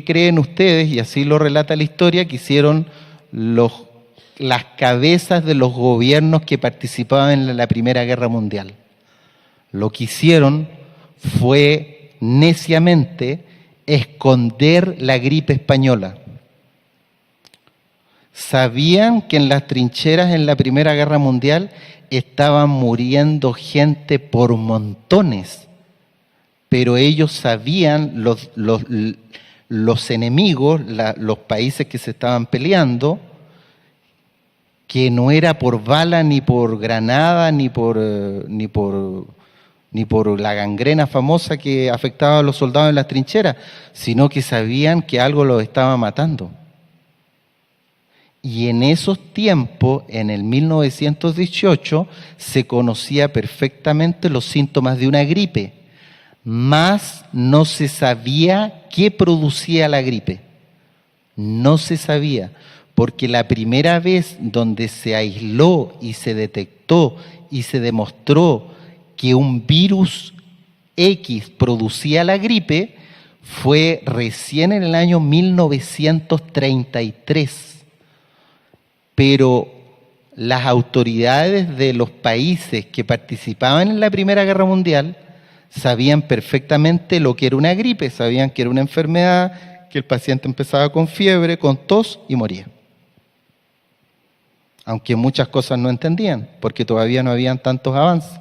creen ustedes? Y así lo relata la historia, que hicieron las cabezas de los gobiernos que participaban en la Primera Guerra Mundial. Lo que hicieron fue neciamente esconder la gripe española. Sabían que en las trincheras en la Primera Guerra Mundial estaban muriendo gente por montones, pero ellos sabían, los enemigos, los países que se estaban peleando, que no era por bala, ni por granada, ni por la gangrena famosa que afectaba a los soldados en las trincheras, sino que sabían que algo los estaba matando. Y en esos tiempos, en el 1918, se conocía perfectamente los síntomas de una gripe, mas no se sabía qué producía la gripe. No se sabía, porque la primera vez donde se aisló y se detectó y se demostró que un virus X producía la gripe fue recién en el año 1933. Pero las autoridades de los países que participaban en la Primera Guerra Mundial sabían perfectamente lo que era una gripe, sabían que era una enfermedad, que el paciente empezaba con fiebre, con tos y moría. Aunque muchas cosas no entendían, porque todavía no habían tantos avances.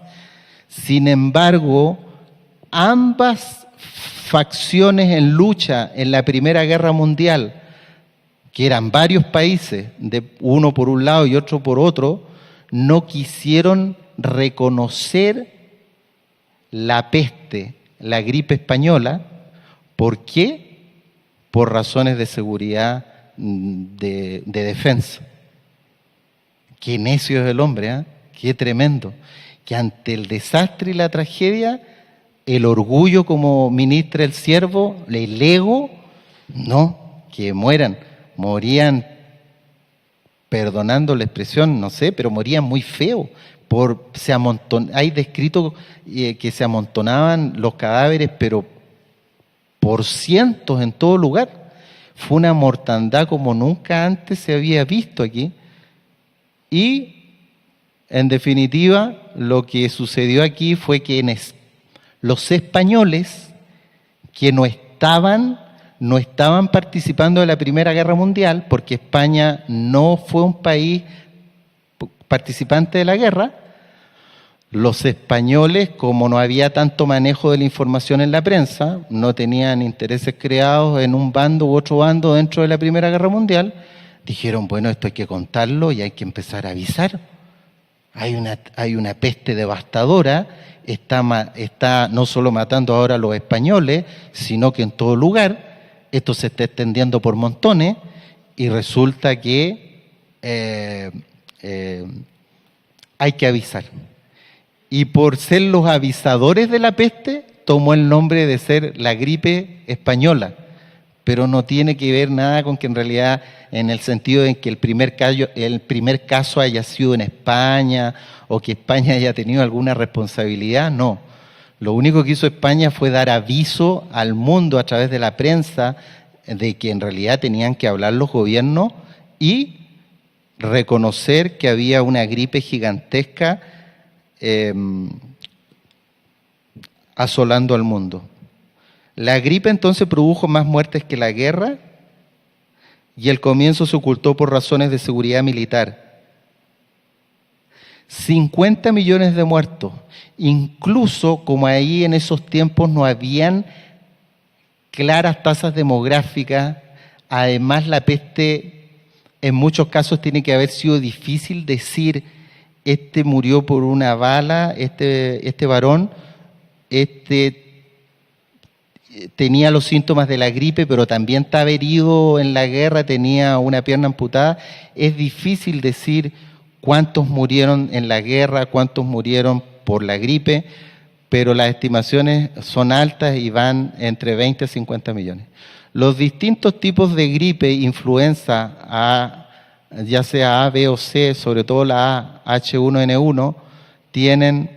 Sin embargo, ambas facciones en lucha en la Primera Guerra Mundial, que eran varios países, uno por un lado y otro por otro, no quisieron reconocer la peste, la gripe española. ¿Por qué? Por razones de seguridad, de defensa. Qué necio es el hombre, ¿eh? Qué tremendo. Que ante el desastre y la tragedia, el orgullo como ministra del siervo, el ego, no, que mueran. Morían, perdonando la expresión, no sé, pero morían muy feo. Hay descrito que se amontonaban los cadáveres, pero por cientos en todo lugar. Fue una mortandad como nunca antes se había visto aquí. Y, en definitiva, lo que sucedió aquí fue que los españoles que no estaban participando de la Primera Guerra Mundial, porque España no fue un país participante de la guerra, los españoles, como no había tanto manejo de la información en la prensa, no tenían intereses creados en un bando u otro bando dentro de la Primera Guerra Mundial, dijeron, bueno, esto hay que contarlo y hay que empezar a avisar. Hay una peste devastadora, está no solo matando ahora a los españoles, sino que en todo lugar. Esto se está extendiendo por montones y resulta que hay que avisar. Y por ser los avisadores de la peste, tomó el nombre de ser la gripe española. Pero no tiene que ver nada con que en realidad, en el sentido de que el primer caso haya sido en España o que España haya tenido alguna responsabilidad, no. Lo único que hizo España fue dar aviso al mundo a través de la prensa de que en realidad tenían que hablar los gobiernos y reconocer que había una gripe gigantesca asolando al mundo. La gripe entonces produjo más muertes que la guerra y el comienzo se ocultó por razones de seguridad militar. 50 millones de muertos. Incluso como ahí en esos tiempos no habían claras tasas demográficas, además la peste en muchos casos tiene que haber sido difícil decir, este murió por una bala, este varón, tenía los síntomas de la gripe, pero también estaba herido en la guerra, tenía una pierna amputada. Es difícil decir cuántos murieron en la guerra, cuántos murieron por la gripe, pero las estimaciones son altas y van entre 20 a 50 millones. Los distintos tipos de gripe, influenza, ya sea A, B o C, sobre todo la A, H1N1, tienen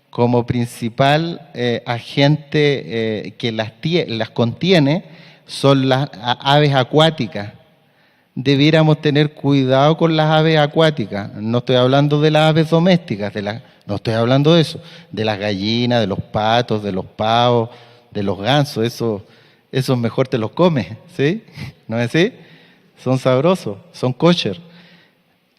como principal agente que las contiene, son las aves acuáticas. Debiéramos tener cuidado con las aves acuáticas. No estoy hablando de las aves domésticas, no estoy hablando de eso, de las gallinas, de los patos, de los pavos, de los gansos, esos mejor te los comes, ¿sí? ¿No es así? Son sabrosos, son kosher.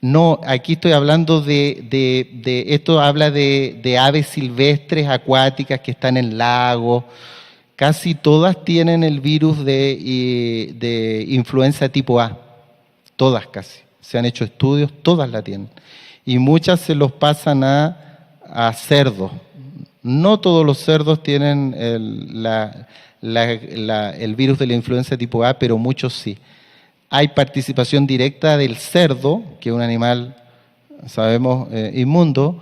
No, aquí estoy hablando esto habla de aves silvestres, acuáticas, que están en lagos. Casi todas tienen el virus de influenza tipo A. Todas casi. Se han hecho estudios, todas la tienen. Y muchas se los pasan a cerdos. No todos los cerdos tienen el virus de la influenza tipo A, pero muchos sí. Hay participación directa del cerdo, que es un animal, sabemos, inmundo,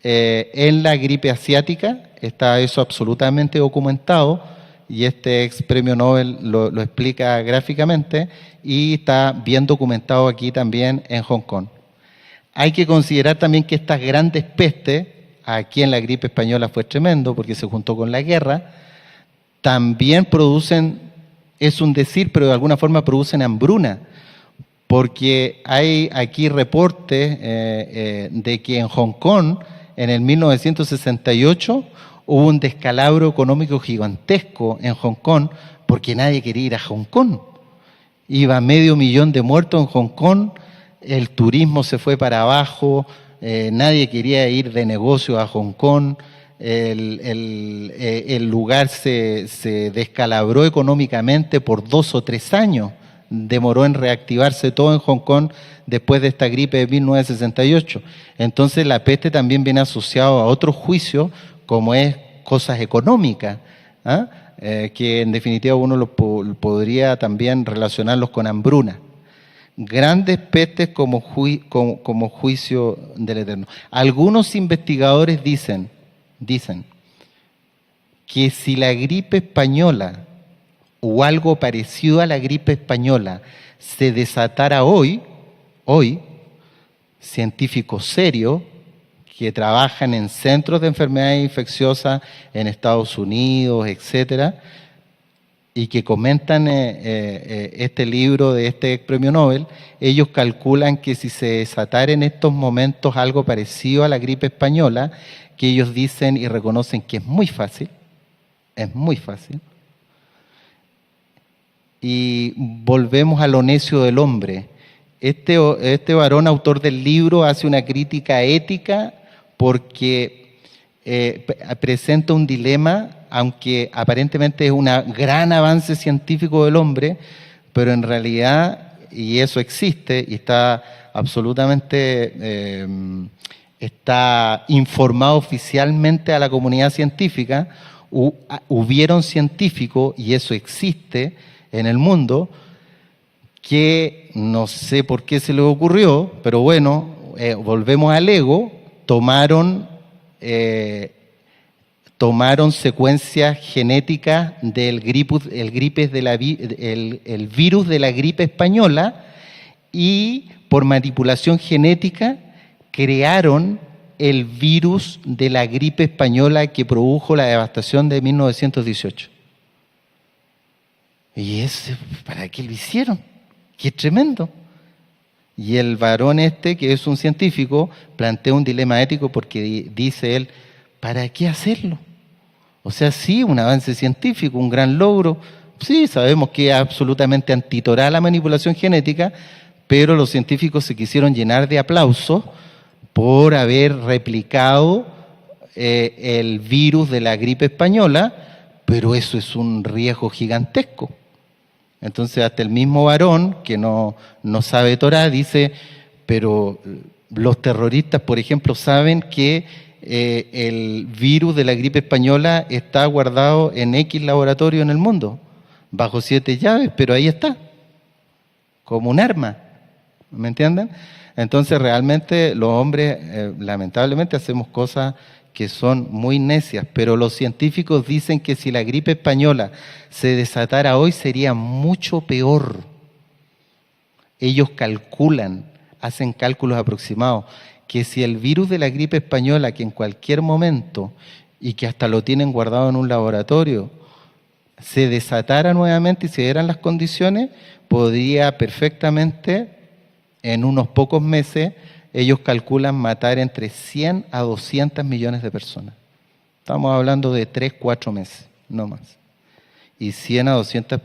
en la gripe asiática. Está eso absolutamente documentado y este ex premio Nobel lo explica gráficamente y está bien documentado aquí también en Hong Kong. Hay que considerar también que estas grandes pestes, aquí en la gripe española fue tremendo porque se juntó con la guerra, también producen, es un decir, pero de alguna forma producen hambruna, porque hay aquí reportes de que en Hong Kong, en el 1968, hubo un descalabro económico gigantesco en Hong Kong, porque nadie quería ir a Hong Kong. Iba 500.000 de muertos en Hong Kong, el turismo se fue para abajo, nadie quería ir de negocio a Hong Kong, el lugar se descalabró económicamente por 2 o 3 años. Demoró en reactivarse todo en Hong Kong después de esta gripe de 1968. Entonces la peste también viene asociado a otro juicio, como es cosas económicas, ¿ah? Que en definitiva uno podría también relacionarlos con hambruna. Grandes pestes como juicio del Eterno. Algunos investigadores dicen que si la gripe española o algo parecido a la gripe española se desatara hoy, científicos serios que trabajan en centros de enfermedades infecciosas en Estados Unidos, etcétera, y que comentan este libro de este premio Nobel, ellos calculan que si se desatara en estos momentos algo parecido a la gripe española, que ellos dicen y reconocen que es muy fácil, y volvemos a lo necio del hombre. Este varón, autor del libro, hace una crítica ética porque presenta un dilema, aunque aparentemente es un gran avance científico del hombre, pero en realidad, y eso existe, y está absolutamente, está informado oficialmente a la comunidad científica, hubieron científicos, y eso existe en el mundo, que no sé por qué se les ocurrió, pero bueno, volvemos al ego, tomaron secuencias genéticas del el virus de la gripe española y por manipulación genética crearon el virus de la gripe española que produjo la devastación de 1918. ¿Y para qué lo hicieron? ¡Qué tremendo! Y el varón que es un científico, plantea un dilema ético porque dice él, ¿para qué hacerlo? O sea, sí, un avance científico, un gran logro. Sí, sabemos que es absolutamente antitoral la manipulación genética, pero los científicos se quisieron llenar de aplausos por haber replicado el virus de la gripe española, pero eso es un riesgo gigantesco. Entonces hasta el mismo varón que no sabe Torá dice, pero los terroristas, por ejemplo, saben que el virus de la gripe española está guardado en X laboratorio en el mundo, bajo 7 llaves, pero ahí está, como un arma, ¿me entienden? Entonces realmente los hombres lamentablemente hacemos cosas que son muy necias, pero los científicos dicen que si la gripe española se desatara hoy sería mucho peor. Ellos calculan, hacen cálculos aproximados, que si el virus de la gripe española, que en cualquier momento, y que hasta lo tienen guardado en un laboratorio, se desatara nuevamente y se dieran las condiciones, podría perfectamente, en unos pocos meses, ellos calculan matar entre 100 a 200 millones de personas. Estamos hablando de 3, 4 meses, no más. Y 100 a 200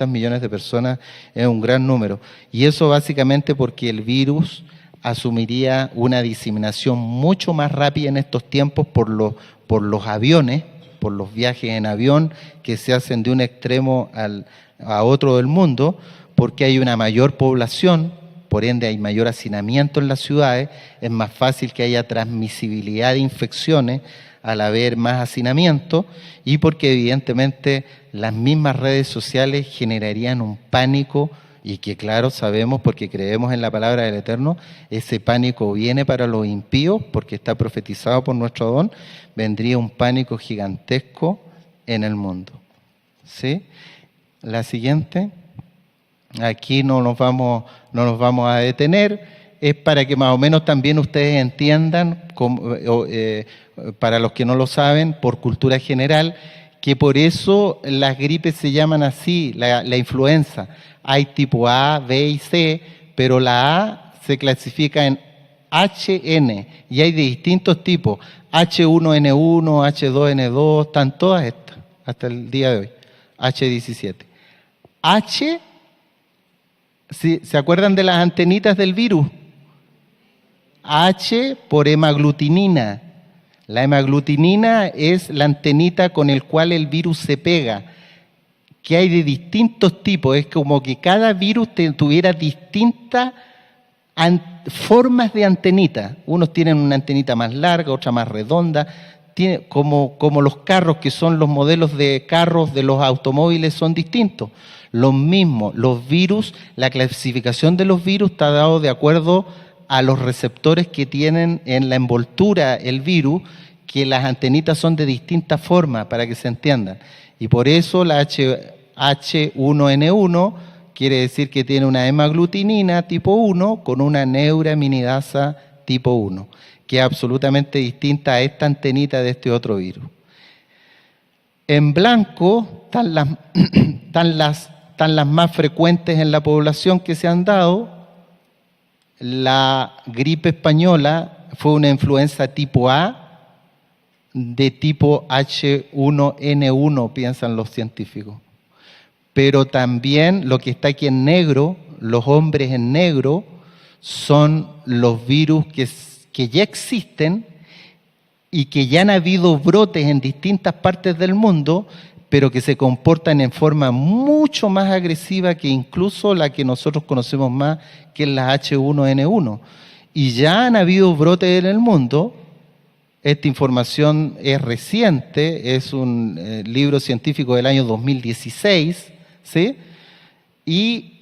millones de personas es un gran número. Y eso básicamente porque el virus asumiría una diseminación mucho más rápida en estos tiempos por los aviones, por los viajes en avión que se hacen de un extremo a otro del mundo, porque hay una mayor población, por ende hay mayor hacinamiento en las ciudades, es más fácil que haya transmisibilidad de infecciones al haber más hacinamiento, y porque evidentemente las mismas redes sociales generarían un pánico, y que claro, sabemos porque creemos en la palabra del Eterno, ese pánico viene para los impíos, porque está profetizado por nuestro don, vendría un pánico gigantesco en el mundo. ¿Sí? La siguiente. Aquí no nos vamos a detener. es para que más o menos también ustedes entiendan, para los que no lo saben, por cultura general, que por eso las gripes se llaman así, la influenza. Hay tipo A, B y C, pero la A se clasifica en HN y hay de distintos tipos, H1N1, H2N2, están todas estas, hasta el día de hoy, H17. H, ¿se acuerdan de las antenitas del virus? H por hemaglutinina. La hemaglutinina es la antenita con el cual el virus se pega, que hay de distintos tipos, es como que cada virus tuviera distintas formas de antenita. Unos tienen una antenita más larga, otra más redonda, como los carros, que son los modelos de carros de los automóviles son distintos. Lo mismo, los virus, la clasificación de los virus está dado de acuerdo a los receptores que tienen en la envoltura el virus, que las antenitas son de distintas formas, para que se entiendan. Y por eso la H1N1 quiere decir que tiene una hemaglutinina tipo 1 con una neuraminidasa tipo 1, que es absolutamente distinta a esta antenita de este otro virus. En blanco están las más frecuentes en la población que se han dado. La gripe española fue una influenza tipo A de tipo H1N1, piensan los científicos. Pero también lo que está aquí en negro, los hombres en negro, son los virus que ya existen y que ya han habido brotes en distintas partes del mundo, pero que se comportan en forma mucho más agresiva que incluso la que nosotros conocemos más, que es la H1N1. Y ya han habido brotes en el mundo. Esta información es reciente, es un libro científico del año 2016, ¿sí? Y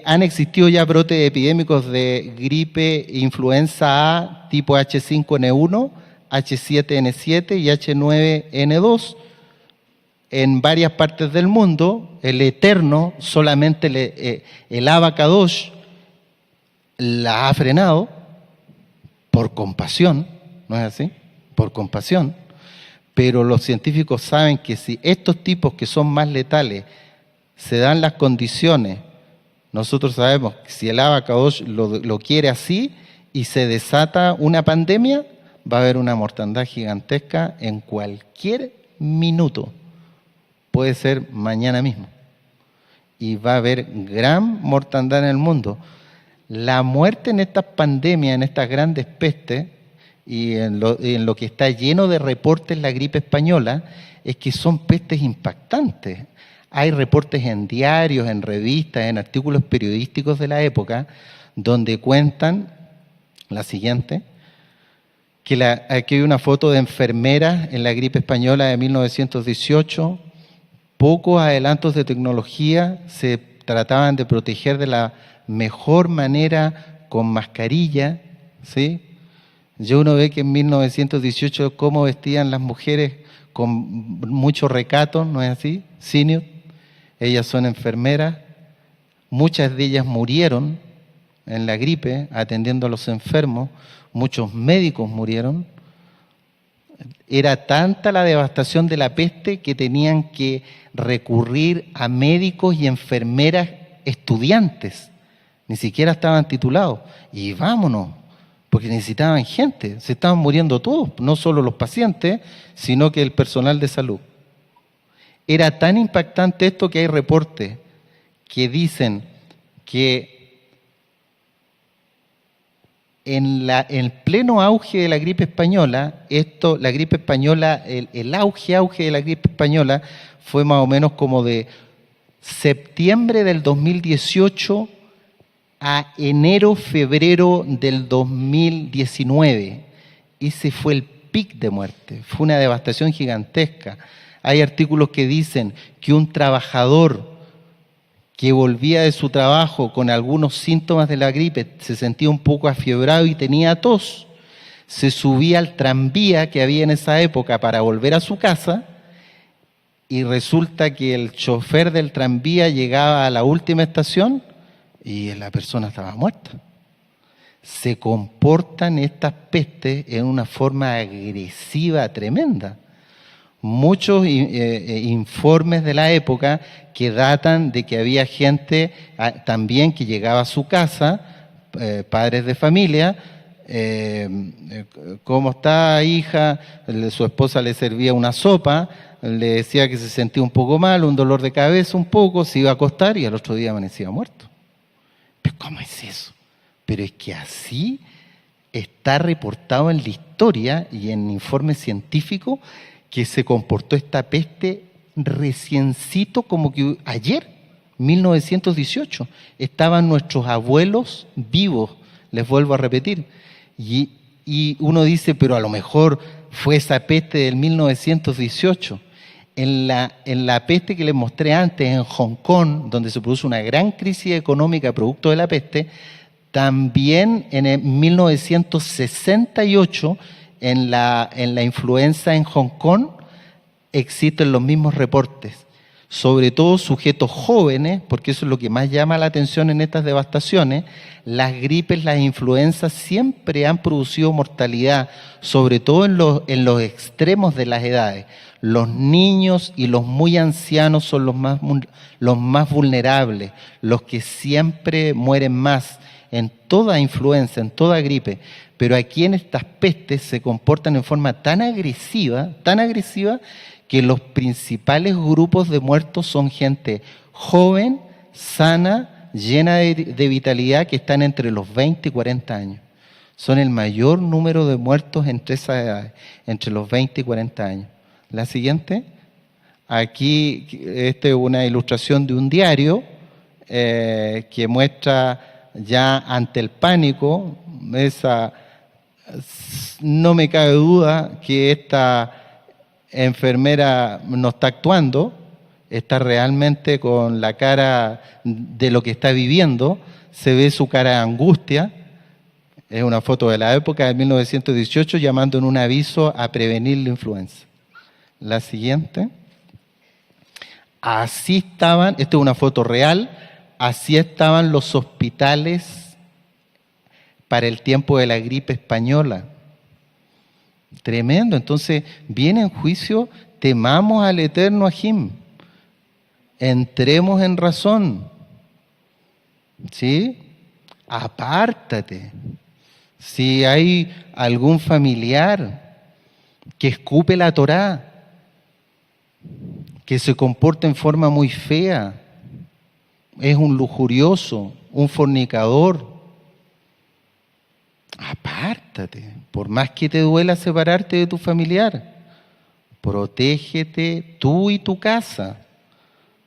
han existido ya brotes epidémicos de gripe influenza A tipo H5N1, H7N7 y H9N2 en varias partes del mundo. El Eterno, solamente el Abacadosh la ha frenado por compasión, ¿no es así? Por compasión. Pero los científicos saben que si estos tipos que son más letales se dan las condiciones, nosotros sabemos que si el Abacadosh lo quiere así y se desata una pandemia, va a haber una mortandad gigantesca en cualquier minuto. Puede ser mañana mismo. Y va a haber gran mortandad en el mundo. La muerte en estas pandemias, en estas grandes pestes, y en lo que está lleno de reportes la gripe española, es que son pestes impactantes. Hay reportes en diarios, en revistas, en artículos periodísticos de la época, donde cuentan la siguiente, que aquí hay una foto de enfermeras en la gripe española de 1918. Pocos adelantos de tecnología se trataban de proteger de la mejor manera con mascarilla, ¿sí? Uno ve que en 1918 cómo vestían las mujeres con mucho recato, ¿no es así? Senior, ellas son enfermeras, muchas de ellas murieron en la gripe atendiendo a los enfermos, muchos médicos murieron. Era tanta la devastación de la peste que tenían que recurrir a médicos y enfermeras estudiantes, ni siquiera estaban titulados, y vámonos, porque necesitaban gente, se estaban muriendo todos, no solo los pacientes, sino que el personal de salud. Era tan impactante esto que hay reportes que dicen que en el pleno auge de la gripe española, la gripe española, el auge de la gripe española fue más o menos como de septiembre del 2018 a enero, febrero del 2019. Ese fue el pic de muerte, fue una devastación gigantesca. Hay artículos que dicen que un trabajador que volvía de su trabajo con algunos síntomas de la gripe, se sentía un poco afiebrado y tenía tos, se subía al tranvía que había en esa época para volver a su casa, y resulta que el chofer del tranvía llegaba a la última estación y la persona estaba muerta. se comportan estas pestes en una forma agresiva tremenda. Muchos informes de la época que datan de que había gente también que llegaba a su casa, padres de familia, ¿cómo está, hija? Su esposa le servía una sopa, le decía que se sentía un poco mal, un dolor de cabeza un poco, se iba a acostar y al otro día amanecía muerto. ¿Pero cómo es eso? Pero es que así está reportado en la historia y en informes científicos que se comportó esta peste reciencito, como que ayer, 1918, estaban nuestros abuelos vivos, les vuelvo a repetir. Y uno dice, pero a lo mejor fue esa peste del 1918. En la peste que les mostré antes, en Hong Kong, donde se produce una gran crisis económica producto de la peste, también en el 1968, en la influenza en Hong Kong, existen los mismos reportes. Sobre todo sujetos jóvenes, porque eso es lo que más llama la atención en estas devastaciones. Las gripes, las influencias siempre han producido mortalidad, sobre todo en los extremos de las edades. Los niños y los muy ancianos son los más vulnerables, los que siempre mueren más en toda influenza, en toda gripe. Pero aquí en estas pestes se comportan en forma tan agresiva, que los principales grupos de muertos son gente joven, sana, llena de vitalidad, que están entre los 20 y 40 años. Son el mayor número de muertos entre esas edades, entre los 20 y 40 años. La siguiente. Aquí, esta es una ilustración de un diario que muestra ya ante el pánico, no me cabe duda que esta enfermera no está actuando, está realmente con la cara de lo que está viviendo, se ve su cara de angustia. Es una foto de la época de 1918 llamando en un aviso a prevenir la influenza. La siguiente. Así estaban, esta es una foto real, así estaban los hospitales para el tiempo de la gripe española. Tremendo. Entonces, viene en juicio, temamos al eterno Ajim. Entremos en razón. ¿Sí? Apártate. Si hay algún familiar que escupe la Torá, que se comporta en forma muy fea, es un lujurioso, un fornicador, apártate. Por más que te duela separarte de tu familiar, protégete tú y tu casa.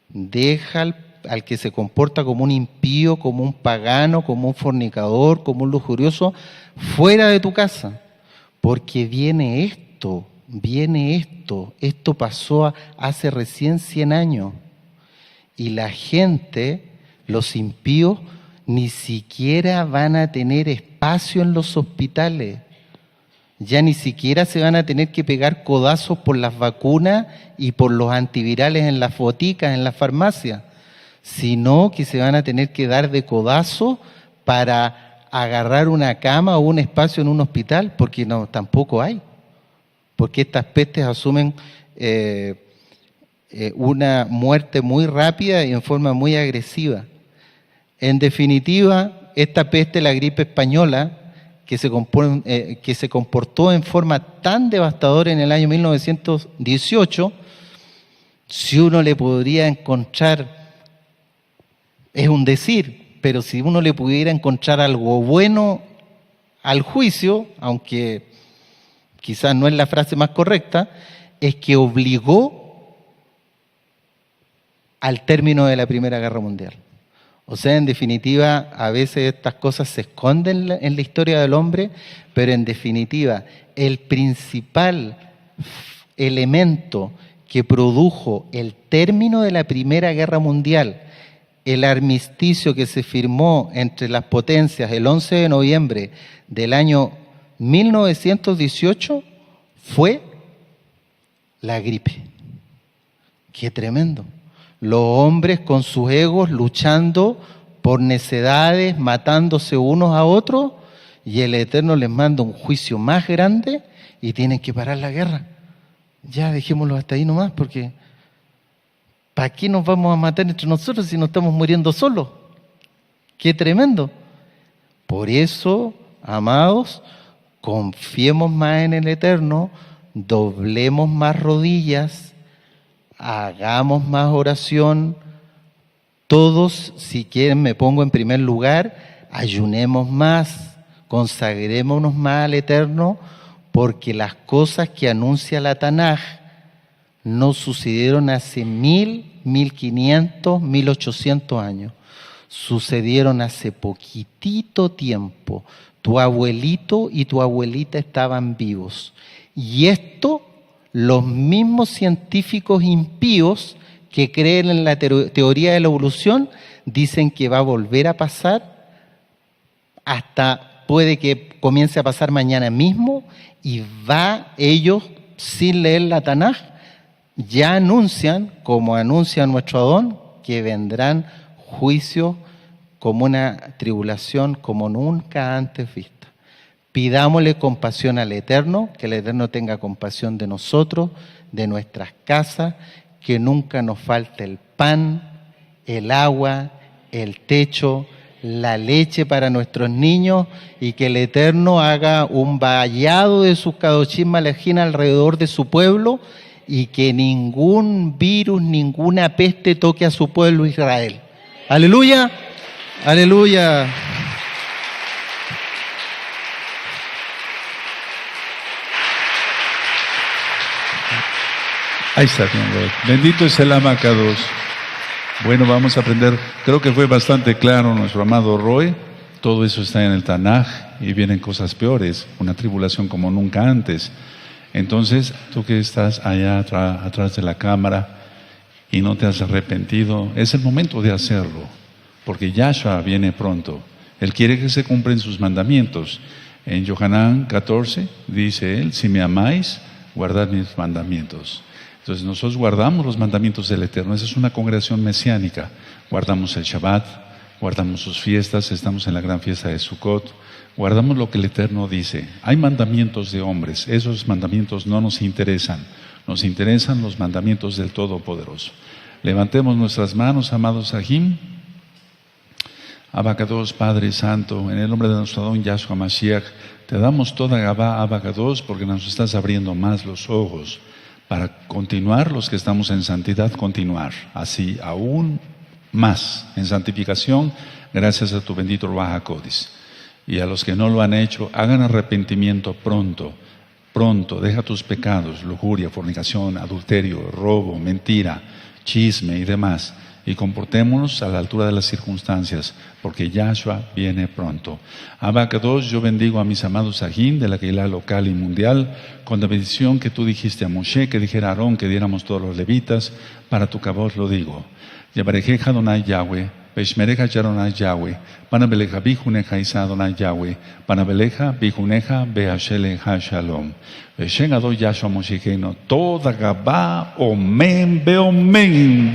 Deja al que se comporta como un impío, como un pagano, como un fornicador, como un lujurioso, fuera de tu casa. Porque viene esto. Esto pasó hace recién 100 años. Y la gente, los impíos, ni siquiera van a tener espacio en los hospitales. Ya ni siquiera se van a tener que pegar codazos por las vacunas y por los antivirales en las boticas, en las farmacias, sino que se van a tener que dar de codazo para agarrar una cama o un espacio en un hospital, porque no, tampoco hay. Porque estas pestes asumen una muerte muy rápida y en forma muy agresiva. En definitiva, esta peste, la gripe española, que se comportó en forma tan devastadora en el año 1918, si uno le podría encontrar, es un decir, pero si uno le pudiera encontrar algo bueno al juicio, aunque quizás no es la frase más correcta, es que obligó al término de la Primera Guerra Mundial. O sea, en definitiva, a veces estas cosas se esconden en la historia del hombre, pero en definitiva, el principal elemento que produjo el término de la Primera Guerra Mundial, el armisticio que se firmó entre las potencias el 11 de noviembre del año 1918, fue la gripe. ¡Qué tremendo! Los hombres con sus egos luchando por necedades, matándose unos a otros, y el Eterno les manda un juicio más grande y tienen que parar la guerra. Ya dejémoslo hasta ahí nomás, porque ¿para qué nos vamos a matar entre nosotros si nos estamos muriendo solos? ¡Qué tremendo! Por eso, amados, confiemos más en el Eterno, doblemos más rodillas, hagamos más oración. Todos, si quieren, me pongo en primer lugar, ayunemos más, consagrémonos más al Eterno, porque las cosas que anuncia la Tanaj no sucedieron hace 1500, 1800 años. Sucedieron hace poquitito tiempo. Tu abuelito y tu abuelita estaban vivos. Y esto, los mismos científicos impíos que creen en la teoría de la evolución, dicen que va a volver a pasar, hasta puede que comience a pasar mañana mismo, y ellos, sin leer la Tanaj, ya anuncian, como anuncia nuestro Adón, que vendrán juicios como una tribulación como nunca antes vista. Pidámosle compasión al Eterno, que el Eterno tenga compasión de nosotros, de nuestras casas, que nunca nos falte el pan, el agua, el techo, la leche para nuestros niños, y que el Eterno haga un vallado de sus Kadoshim Malachim alrededor de su pueblo, y que ningún virus, ninguna peste toque a su pueblo Israel. ¡Aleluya! ¡Aleluya! Ahí está, bendito es el Abacados. Bueno, vamos a aprender. Creo que fue bastante claro nuestro amado Roy. Todo eso está en el Tanaj y vienen cosas peores, una tribulación como nunca antes. Entonces, tú que estás allá atrás de la cámara y no te has arrepentido, es el momento de hacerlo, porque Yahshua viene pronto. Él quiere que se cumplan sus mandamientos. En Yohanan 14 dice él: si me amáis, guardad mis mandamientos. Entonces nosotros guardamos los mandamientos del Eterno. Esa es una congregación mesiánica. Guardamos el Shabbat, guardamos sus fiestas, estamos en la gran fiesta de Sukkot, guardamos lo que el Eterno dice. Hay mandamientos de hombres, esos mandamientos no nos interesan. Nos interesan los mandamientos del Todopoderoso. Levantemos nuestras manos, amados Sahim. Abacados, Padre Santo, en el nombre de nuestro Adón Yahshua Mashiach, te damos toda Gabá, Abacados, porque nos estás abriendo más los ojos para continuar, los que estamos en santidad, continuar así aún más en santificación, gracias a tu bendito Ruach HaKodesh. Y a los que no lo han hecho, hagan arrepentimiento pronto, deja tus pecados, lujuria, fornicación, adulterio, robo, mentira, chisme y demás, y comportémonos a la altura de las circunstancias, porque Yahshua viene pronto. Abacados, yo bendigo a mis amados Sahim de la Keilah local y mundial, con la bendición que tú dijiste a Moshe, que dijera a Aarón, que diéramos todos los levitas, para tu cabot lo digo. Yabarejeja Adonai Yahweh, Peshmereja Yaronai Yahweh, Panabeleja Bijuneja Isa Adonai Yahweh, Panabeleja Bijuneja Beasheleja Shalom. Beshen Adon Yahshua Moshicheno, toda Gabá, Omen, Beomen.